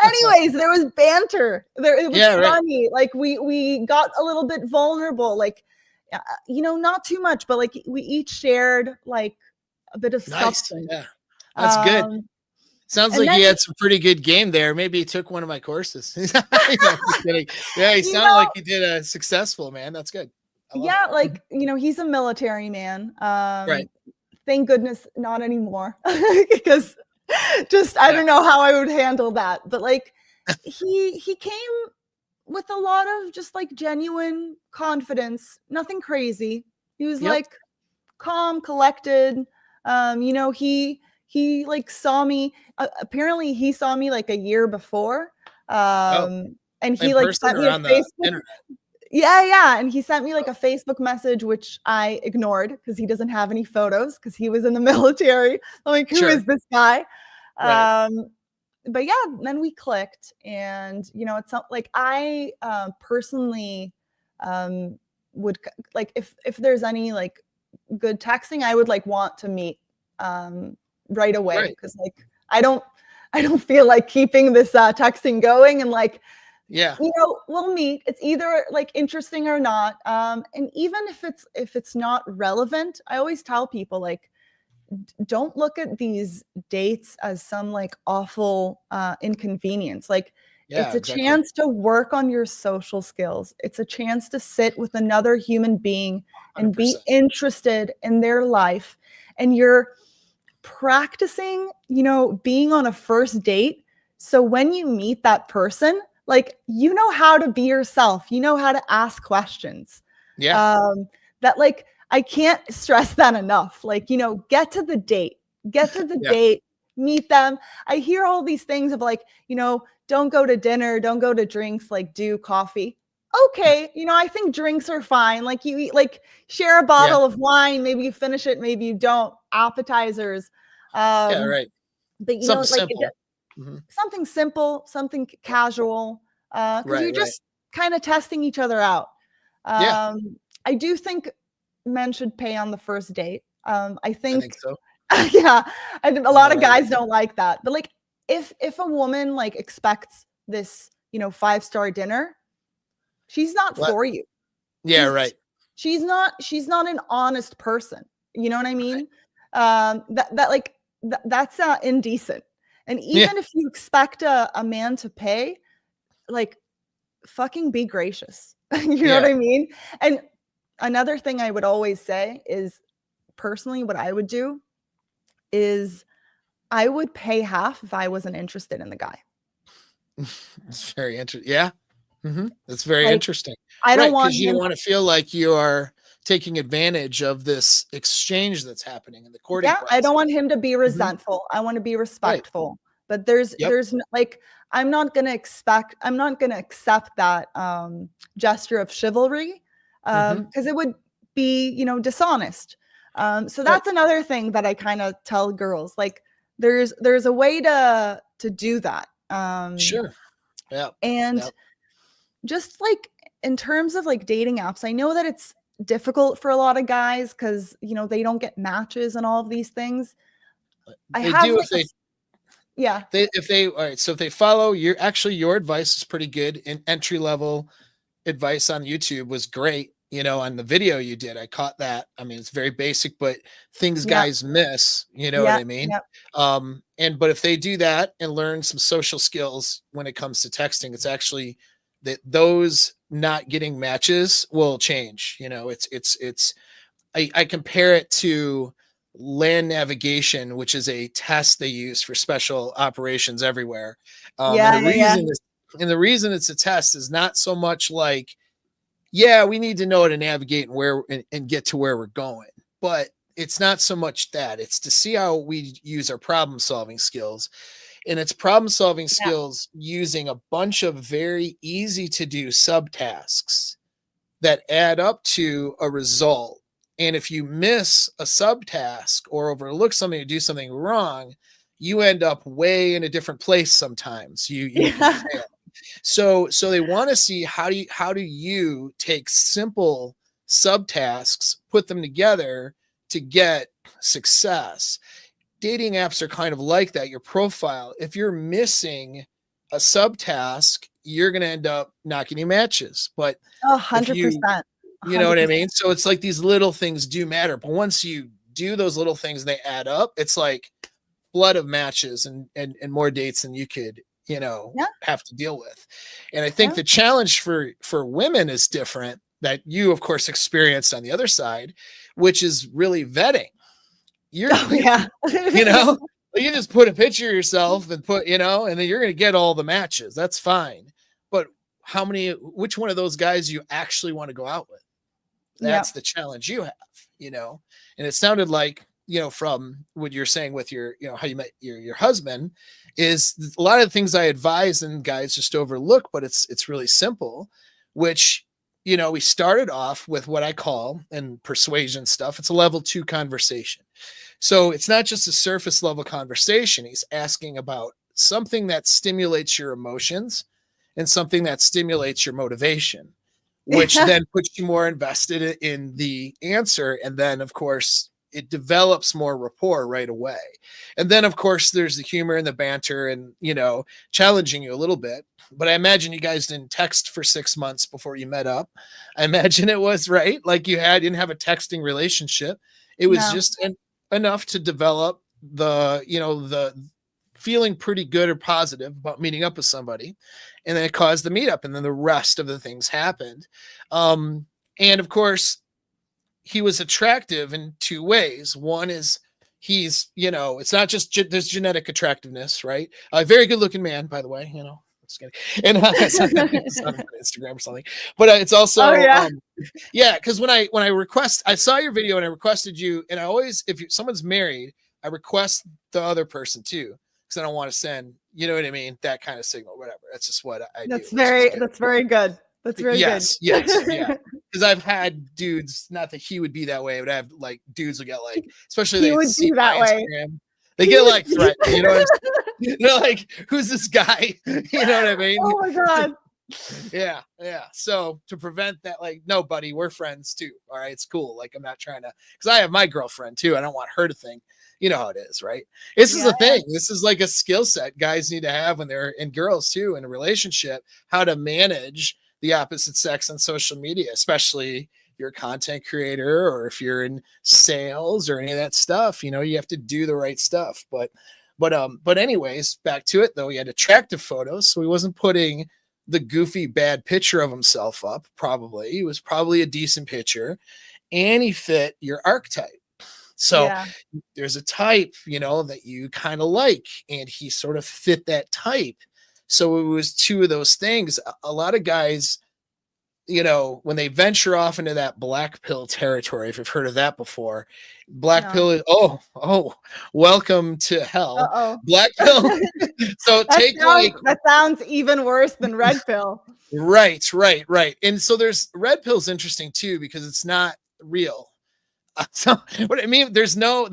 Anyways, there was banter. It was Yeah. Right. funny. Like, we got a little bit vulnerable. Like, not too much, but like we each shared like a bit of Nice. substance. Yeah. That's good. Um, Sounds And like then he had some pretty good game there. Maybe he took one of my courses. Just kidding. Yeah, he you sounded know, like he did a successful, man. That's good. I love it. yeah, like, he's a military man. Right. Thank goodness not anymore because just I Yeah. don't know how I would handle that. But like he came with a lot of just like genuine confidence, nothing crazy. He was Yep. like calm, collected. He like saw me. Apparently, he saw me like a year before, Oh, and in he like person sent or me a on the Facebook. internet? Yeah, yeah, and he sent me like Oh, a Facebook message, which I ignored because he doesn't have any photos because he was in the military. I'm like, who sure. is this guy? Right. But yeah, then we clicked, and it's not like I personally would like if there's any like good texting, I would like want to meet right away Right. because like I don't feel like keeping this texting going and like Yeah. we'll meet. It's either like interesting or not. And even if it's not relevant, I always tell people like don't look at these dates as some like awful inconvenience. Like it's Yeah, a exactly. chance to work on your social skills. It's a chance to sit with another human being and be 100%. interested in their life. And you're practicing, being on a first date. So when you meet that person, like you know how to be yourself, you know how to ask questions. Yeah. That like I can't stress that enough. Like, get to the date, get to the Yeah. date, meet them. I hear all these things of like, don't go to dinner, don't go to drinks, like do coffee. Okay, I think drinks are fine. Like you eat, like share a Yeah. bottle of wine, maybe you finish it, maybe you don't. Appetizers. Yeah. Um, Right. but Something like simple. Hmm. something simple, something casual, because Right. you're Right. just kind of testing each other out. Yeah. I do think men should pay on the first date. I I think think, so. yeah, a I'm lot all of right. guys don't like that. But like, if a woman like expects this, 5-star dinner, she's not What? for you. Yeah. She's Right. she's not an honest person. You know what I mean? That like that's indecent. And Yeah. even if you expect a man to pay, like fucking be gracious. You know what Yeah. I mean? And another thing I would always say is personally what I would do is I would pay half if I wasn't interested in the guy. It's very interesting. Yeah. That's very Like interesting. I don't Right. want Because you don't him. want to feel like you are taking advantage of this exchange that's happening in the courting Yeah, I process. don't want him to be Hmm. resentful. I want to be Right. respectful. But there's Yep. there's like I'm not going to accept that gesture of chivalry Hmm. because it would be, dishonest. So Right. that's another thing that I kind of tell girls like there's a way to do that. Sure. Yeah. And Yep. just like in terms of like dating apps, I know that it's difficult for a lot of guys because they don't get matches and all of these things. I They have do like if a yeah. they all right. So if they follow your advice is pretty good, and entry level advice on YouTube was great. On the video you did, I caught that. I mean, it's very basic, but things Yeah, guys miss, you know what yeah, I mean? yeah, But if they do that and learn some social skills when it comes to texting, it's actually that those not getting matches will change. I compare it to land navigation, which is a test they use for special operations everywhere. And yeah, the yeah, yeah, reason is, and the reason it's a test is not so much like, yeah, we need to know how to navigate and get to where we're going, but it's not so much that it's to see how we use our problem solving skills, and it's problem solving yeah, skills using a bunch of very easy to do subtasks that add up to a result. And if you miss a subtask or overlook something or do something wrong, you end up way in a different place sometimes. You yeah, fail. So they want to see how do you take simple subtasks, put them together to get success. Dating apps are kind of like that. Your profile, if you're missing a subtask, you're going to end up not getting matches. But a if hundred you percent, a you know hundred what I percent. mean? So it's like these little things do matter, but once you do those little things, they add up. It's like flood of matches and more dates than you could, you know, Yeah. have to deal with. And I think Yeah. the challenge for women is different, that you of course experienced on the other side, which is really vetting. Oh, You yeah. you know, you just put a picture of yourself and put, you know, and then you're going to get all the matches. That's fine. But which one of those guys you actually want to go out with? Yeah. That's the challenge you have, you know. And it sounded like, you know, from what you're saying with your, you know, how you met your husband, is a lot of the things I advise and guys just overlook, but it's really simple, which, you know, we started off with what I call in persuasion stuff, it's a level 2 conversation. So it's not just a surface level conversation. He's asking about something that stimulates your emotions and something that stimulates your motivation, which Yeah. then puts you more invested in the answer. And then, of course, it develops more rapport right away. And then, of course, there's the humor and the banter and, you know, challenging you a little bit. But I imagine you guys didn't text for 6 months before you met up. I imagine it was right. Like didn't have a texting relationship. It was No. just enough to develop the, you know, the feeling pretty good or positive about meeting up with somebody. And then it caused the meetup, and then the rest of the things happened. And of course, he was attractive in two ways. One is he's, you know, it's not just there's genetic attractiveness, right? A very good looking man, by the way, you know. Just kidding. And it's on Instagram or something, but it's Oh, also yeah. yeah, because when I I saw your video and I requested you, and I always, if someone's married, I request the other person too, because I don't want to send, you know what I mean, that kind of signal, whatever. That's just what I do. It's just good. That's very good. That's very good. Yes, yes, yeah. Because I've had dudes, not that he would be that way, but I have like dudes will get like, especially He they would see be my that way. Instagram, they He get would like be threatened. You know what I'm saying? They're like, who's this guy? You know what I mean? Oh my God. Yeah, yeah. So to prevent that, like, no, buddy, we're friends too. All right, it's cool. Like, I'm not trying to, because I have my girlfriend too. I don't want her to think, you know how it is, right? This is Yeah. the thing. This is like a skill set guys need to have when they're, and girls too, in a relationship, how to manage the opposite sex on social media, especially if you're a content creator or if you're in sales or any of that stuff. You know, you have to do the right stuff. But anyways, back to it though. He had attractive photos, so he wasn't putting the goofy bad picture of himself up. Probably he was probably a decent picture, and he fit your archetype. So Yeah. there's a type, you know, that you kind of like, and he sort of fit that type. So it was two of those things. A lot of guys, you know, when they venture off into that black pill territory, if you've heard of that before, black No. pill is, oh, welcome to hell. Uh-oh. Black pill. So take like, That sounds even worse than red pill. right. And so there's red pill's interesting too, because it's not real. So what I mean, there's no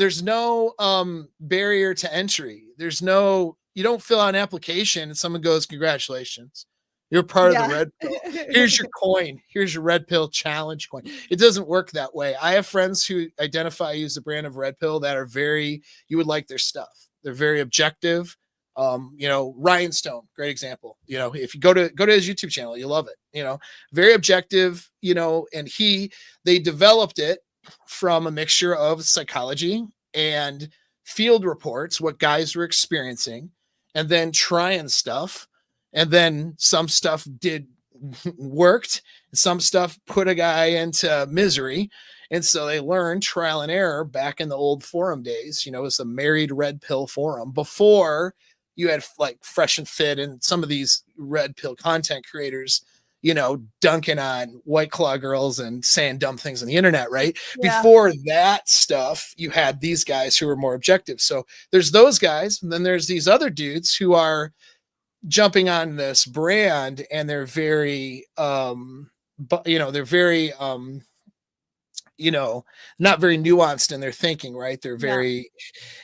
barrier to entry. You don't fill out an application and someone goes, congratulations, you're part of the Yeah. red pill. Here's your coin. Here's your red pill challenge coin. It doesn't work that way. I have friends who identify use the brand of red pill that are you would like their stuff. They're very objective. You know, Ryan Stone, great example. You know, if you go to his YouTube channel, you love it. You know, very objective, you know, and they developed it from a mixture of psychology and field reports, what guys were experiencing, and then trying stuff. And then some stuff worked, some stuff put a guy into misery. And so they learned trial and error back in the old forum days. You know, it was the Married Red Pill Forum before you had like Fresh and Fit and some of these red pill content creators, you know, dunking on White Claw girls and saying dumb things on the internet, right? Yeah. Before that stuff, you had these guys who were more objective. So there's those guys, and then there's these other dudes who are jumping on this brand, and they're very they're very not very nuanced in their thinking, right? They're Yeah. very,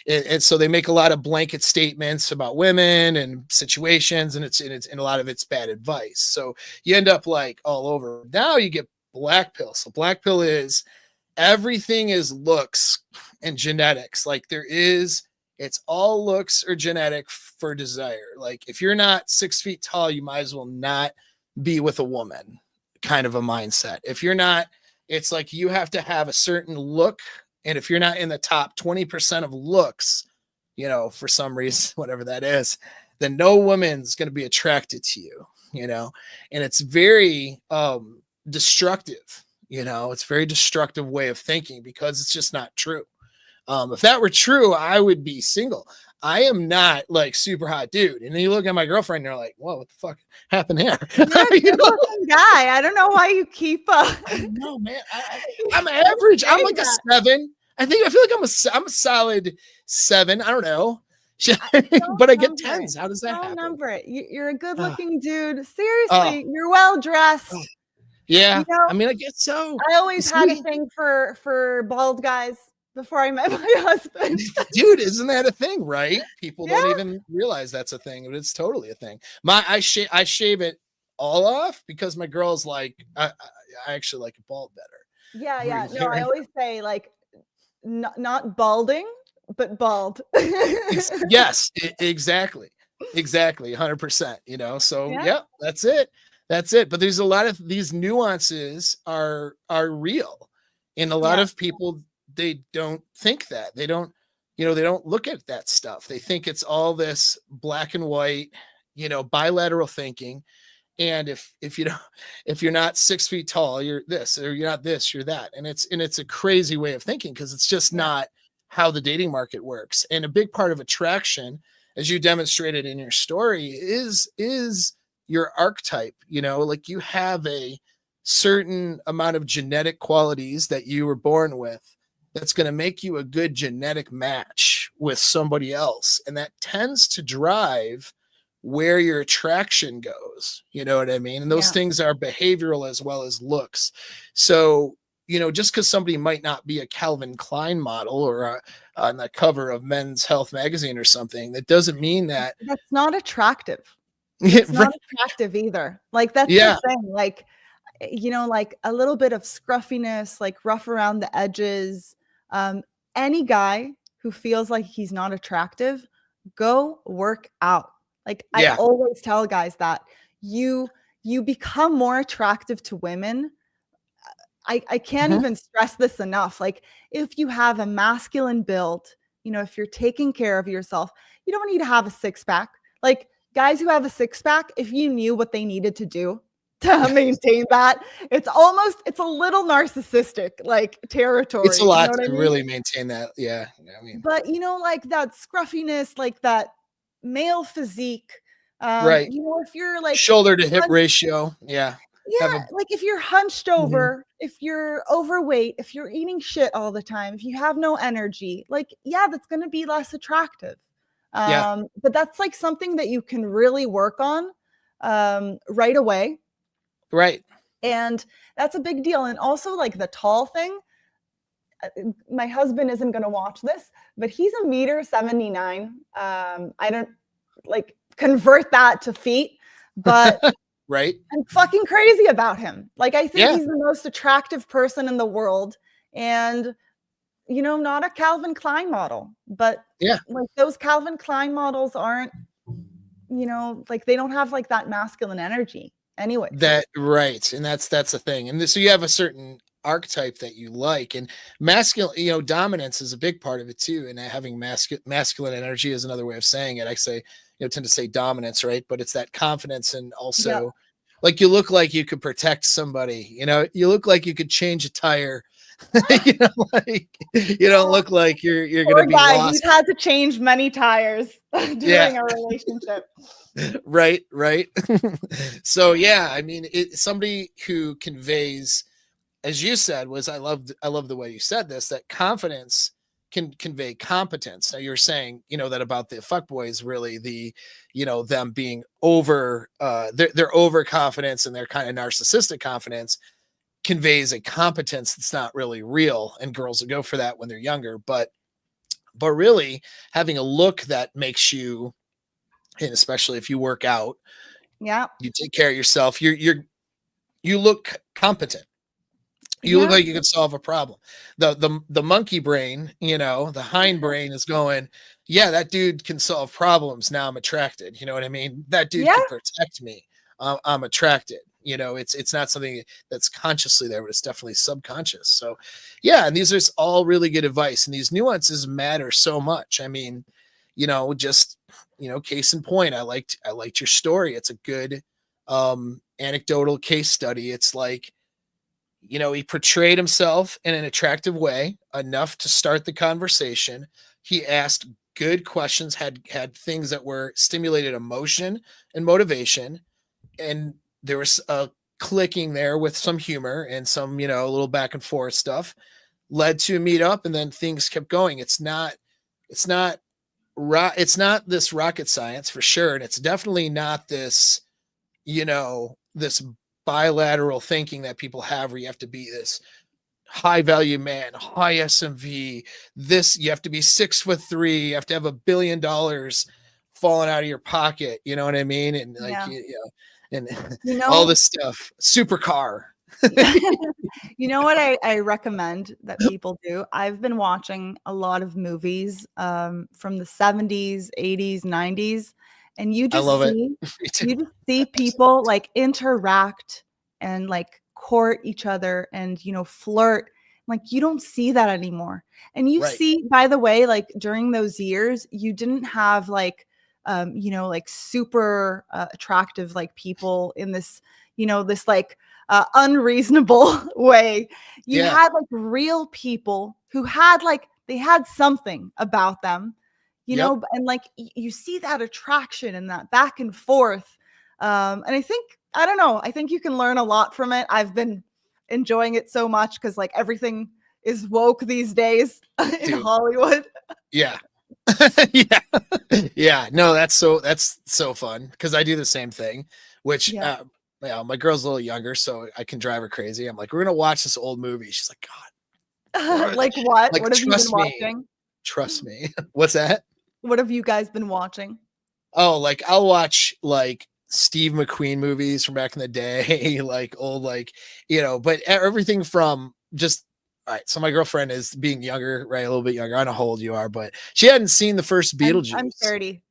and so they make a lot of blanket statements about women and situations, and and a lot of it's bad advice. So you end up like all over. Now you get black pill. So black pill is everything is looks and genetics. Like it's all looks or genetic for desire. Like if you're not 6 feet tall, you might as well not be with a woman, kind of a mindset. If you're not, it's like you have to have a certain look. And if you're not in the top 20% of looks, for some reason, whatever that is, then no woman's going to be attracted to you, and it's very destructive. It's a very destructive way of thinking because it's just not true. If that were true, I would be single. I am not like super hot dude. And then you look at my girlfriend and you're like, whoa, what the fuck happened here? You're a good looking guy. I don't know why you keep No, man. I'm average. I'm like a 7. I feel like I'm a solid 7. I don't know. But I get 10s. How does that happen? Number it. You're a good looking dude. Seriously, you're well dressed. Yeah. I mean, I guess so. I always had a thing for bald guys before I met my husband. Dude, isn't that a thing, right? People don't even realize that's a thing, but it's totally a thing. I shave it all off because my girl's like, I actually like it bald better. Yeah. No, I always say like not balding, but bald. Yes, exactly. 100%, so yeah, that's it. But there's a lot of these nuances are real. And a lot of people, they don't think that. They don't look at that stuff. They think it's all this black and white, bilateral thinking. And if you're not 6 feet tall, you're this, or you're not this, you're that. And it's a crazy way of thinking because it's just not how the dating market works. And a big part of attraction, as you demonstrated in your story, is your archetype. Like you have a certain amount of genetic qualities that you were born with that's going to make you a good genetic match with somebody else. And that tends to drive where your attraction goes. You know what I mean? And those things are behavioral as well as looks. So, just because somebody might not be a Calvin Klein model or on the cover of Men's Health magazine or something, that doesn't mean that that's not attractive. It's not attractive either. Like that's the thing. Like, like a little bit of scruffiness, like rough around the edges. Any guy who feels like he's not attractive, go work out. Like I always tell guys that you become more attractive to women. I can't even stress this enough. Like if you have a masculine build, if you're taking care of yourself, you don't need to have a 6-pack. Like guys who have a 6-pack, if you knew what they needed to do to maintain that, it's a little narcissistic like territory. It's a lot to really maintain that. Yeah. But like that scruffiness, like that male physique, right. If you're like shoulder to hip ratio. Like if you're hunched over, if you're overweight, if you're eating shit all the time, if you have no energy, like that's going to be less attractive. But that's like something that you can really work on right away. Right. And that's a big deal. And also like the tall thing, my husband isn't going to watch this, but he's 1.79 meters. I don't like convert that to feet, but right. I'm fucking crazy about him. Like I think he's the most attractive person in the world, and not a Calvin Klein model, but like those Calvin Klein models aren't, like they don't have like that masculine energy anyway. That right. And that's the thing. And so you have a certain archetype that you like, and masculine, dominance is a big part of it too. And having masculine energy is another way of saying it. I say, tend to say dominance, right? But it's that confidence, and also like you look like you could protect somebody, you look like you could change a tire. Like you don't look like you're gonna be lost. He's had to change many tires during our relationship. Right. So I mean, somebody who conveys, as you said, I love the way you said this, that confidence can convey competence. Now you're saying, that about the fuckboys, really them being over, their overconfidence and their kind of narcissistic confidence conveys a competence that's not really real. And girls will go for that when they're younger, but really having a look that makes you, and especially if you work out, you take care of yourself, you look competent. You look like you could solve a problem. The monkey brain, the hind brain is going, that dude can solve problems. Now I'm attracted. You know what I mean? That dude can protect me. I'm attracted. It's not something that's consciously there, but it's definitely subconscious. So and these are all really good advice, and these nuances matter so much. I mean, just, case in point, I liked your story. It's a good anecdotal case study. It's like, he portrayed himself in an attractive way enough to start the conversation. He asked good questions, had things that were stimulated emotion and motivation, and there was a clicking there with some humor and some, a little back and forth stuff led to a meet up, and then things kept going. It's not it's not this rocket science for sure, and it's definitely not this bilateral thinking that people have where you have to be this high value man, high SMV. This, you have to be 6'3", you have to have $1 billion falling out of your pocket. You know what I mean? And like, Yeah. and You all know, this stuff. Supercar. you know what I recommend that people do? I've been watching a lot of movies from the 70s, 80s, 90s, and I love it. Me too. you just see people like interact and like court each other and flirt. Like you don't see that anymore. And you Right. see, by the way, like during those years, you didn't have like like super attractive like people in this, this like unreasonable way. You Yeah. had like real people who had like they had something about them, Yep. and like you see that attraction and that back and forth. And I don't know, I think you can learn a lot from it. I've been enjoying it so much because like everything is woke these days in Dude. Hollywood. Yeah. Yeah. Yeah. No, that's so fun because I do the same thing, which Yeah. my girl's a little younger, so I can drive her crazy. I'm like, we're gonna watch this old movie. She's like, God, what? Like what? Like, What have you been trust me. watching? Trust me. What's that? What have you guys been watching? Oh, like I'll watch like Steve McQueen movies from back in the day, like old, like, but everything from just all right. So my girlfriend is being younger, right? A little bit younger. I don't know how old you are, but she hadn't seen the first I'm Beetlejuice. 30.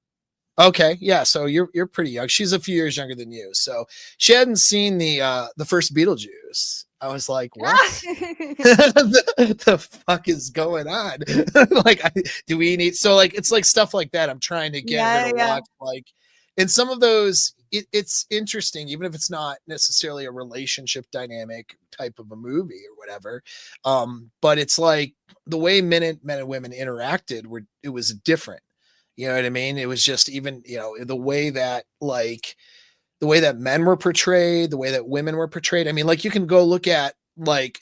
Okay, yeah. So you're pretty young. She's a few years younger than you. So she hadn't seen the first Beetlejuice. I was like, what? the fuck is going on? Like, do we need? So like, it's like stuff like that. I'm trying to get her Yeah, to yeah. watch. Like, and some of those, it's interesting, even if it's not necessarily a relationship dynamic type of a movie or whatever. But it's like the way men and women interacted it was different. You know what I mean? It was just even, the way that men were portrayed, the way that women were portrayed. I mean, like you can go look at like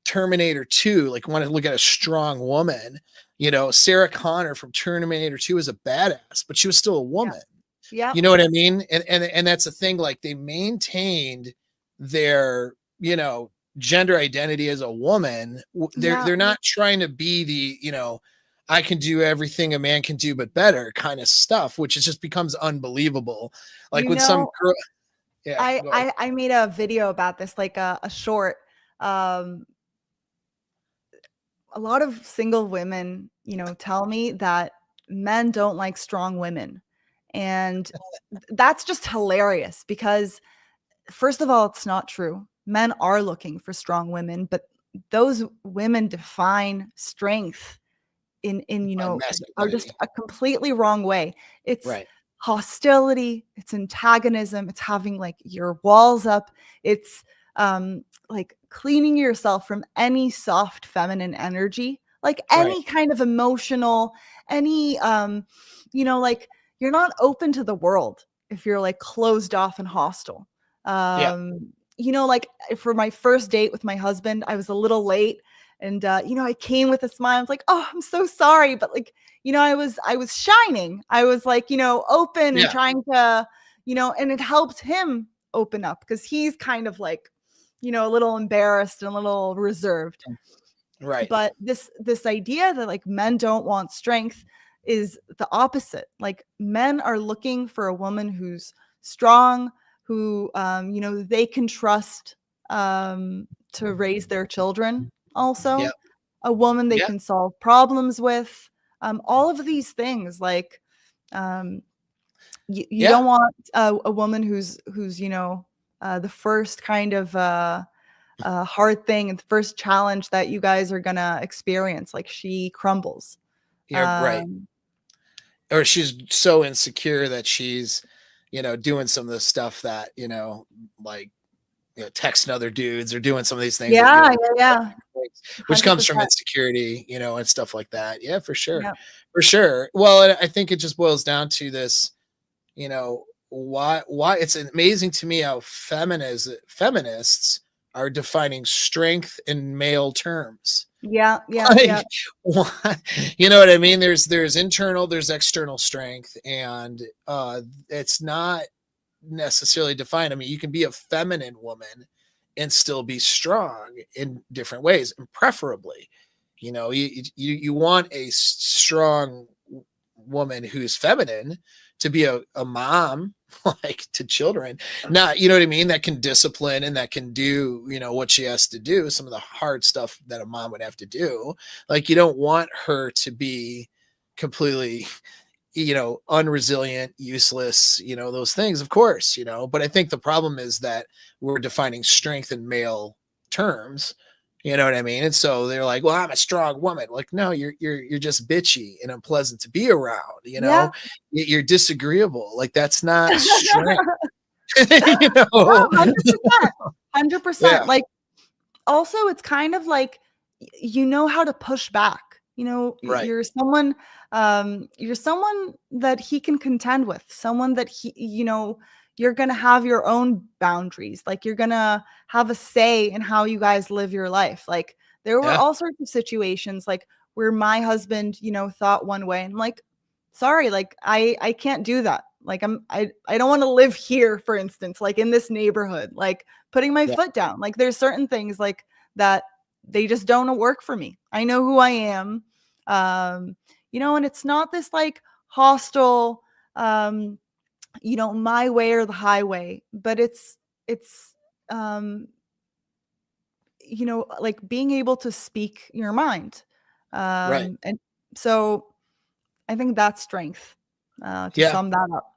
Terminator 2, like want to look at a strong woman, Sarah Connor from Terminator 2 is a badass, but she was still a Yeah. woman. Yep. You know what I mean? And that's the thing, like they maintained their, gender identity as a woman. They're Yeah. they're not trying to be the, I can do everything a man can do but better kind of stuff, which is just becomes unbelievable. Like You with some know, girl, yeah, I go ahead. I I made a video about this, like a short. Um, a lot of single women, tell me that men don't like strong women. And that's just hilarious because first of all, it's not true. Men are looking for strong women, but those women define strength in On are just masculinity. a completely wrong way. It's Right. hostility, it's antagonism, it's having like your walls up, it's like cleaning yourself from any soft feminine energy, like Right. any kind of emotional, any like you're not open to the world if you're like closed off and hostile. Yeah. Like for my first date with my husband, I was a little late and I came with a smile. I was like, "Oh, I'm so sorry." But like, I was shining. I was like, open and Yeah. trying to, and it helped him open up because he's kind of like, a little embarrassed and a little reserved. Right. But this idea that like men don't want strength is the opposite. Like men are looking for a woman who's strong, who they can trust to raise their children also, Yeah. a woman they Yeah. can solve problems with, all of these things. Like um, you Yeah. don't want a woman who's the first kind of hard thing and the first challenge that you guys are gonna experience, like she crumbles. You're right. um or she's so insecure that she's, doing some of the stuff that, like, texting other dudes or doing some of these things that, Yeah, yeah, yeah. which comes from 100%. insecurity, and stuff like that. Yeah, for sure. Yep. For sure. Well, I think it just boils down to this, why it's amazing to me how feminists are defining strength in male terms. Yeah, yeah, Like, yeah. why, you know what I mean? There's internal, there's external strength, and it's not necessarily defined. I mean, you can be a feminine woman and still be strong in different ways, and preferably, you want a strong woman who's feminine to be a mom, like, to children, not, you know what I mean, that can discipline and that can do, what she has to do, some of the hard stuff that a mom would have to do. Like, you don't want her to be completely, unresilient, useless, those things, of course, but I think the problem is that we're defining strength in male terms. You know what I mean? And so they're like, "Well, I'm a strong woman." Like, no, you're just bitchy and unpleasant to be around. Yeah. You're disagreeable. Like, that's not strength. No, 100%. 100%. Yeah. Like, also, it's kind of like you know how to push back. Right. You're someone that he can contend with, someone that you're going to have your own boundaries. Like, you're going to have a say in how you guys live your life. Like, there were Yeah. all sorts of situations like where my husband, thought one way, and I'm like, sorry, like I can't do that. Like, I don't want to live here, for instance, like in this neighborhood, like putting my Yeah. foot down. Like, there's certain things like that, they just don't work for me. I know who I am. And it's not this like hostile, my way or the highway, but it's um, like being able to speak your mind. Right. And so I think that's strength, to Yeah. sum that up.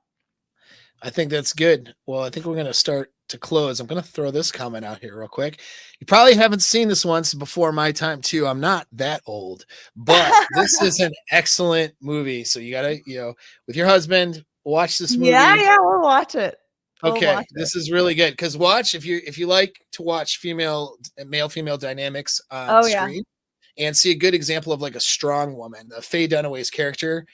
I think that's good. Well, I think we're going to start to close. I'm going to throw this comment out here real quick. You probably haven't seen this once before my time, too. I'm not that old, but this is an excellent movie. So you got to, with your husband, watch this Yeah, movie. yeah, we'll watch it. We'll Okay, watch it. this is really good because watch, if you like to watch male female dynamics on Oh yeah. screen and see a good example of like a strong woman. Faye Dunaway's character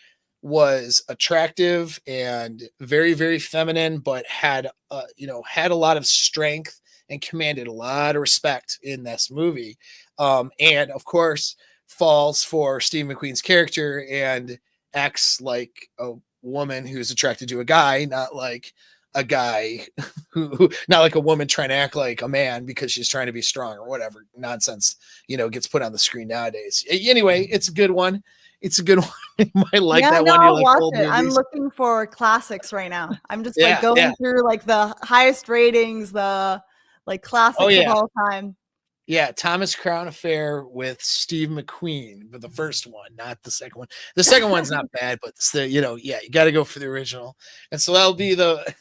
was attractive and very, very feminine, but had a lot of strength and commanded a lot of respect in this movie. And of course, falls for Steve McQueen's character and acts like a woman who's attracted to a guy, not like a guy who not like a woman trying to act like a man because she's trying to be strong or whatever nonsense gets put on the screen nowadays. Anyway, it's a good one. It's a good one. You might like Yeah, that no, one. You I'll like watch old it. I'm movies. looking for classics right now. I'm just like Yeah, yeah. going through like the highest ratings, the like Oh classics of yeah. all time. Yeah, Thomas Crown Affair with Steve McQueen, but the first one, not the second one. The second one's not bad, but it's yeah, you got to go for the original. And so that'll be the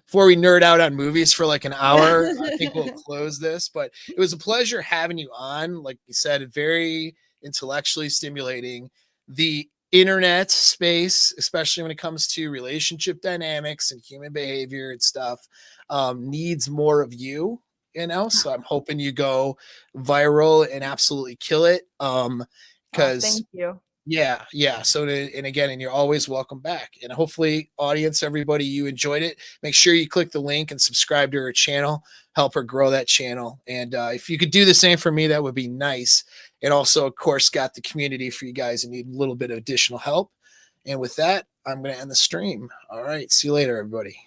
before we nerd out on movies for like an hour. I think we'll close this, but it was a pleasure having you on. Like you said, very intellectually stimulating. The internet space, especially when it comes to relationship dynamics and human behavior and stuff, needs more of you. So I'm hoping you go viral and absolutely kill it. Oh, Because thank you. yeah. So, and again, and you're always welcome back. And hopefully, audience, everybody, you enjoyed it. Make sure you click the link and subscribe to her channel. Help her grow that channel. And if you could do the same for me, that would be nice. And also, of course, got the community for you guys who need a little bit of additional help. And with that, I'm going to end the stream. All right. See you later, everybody.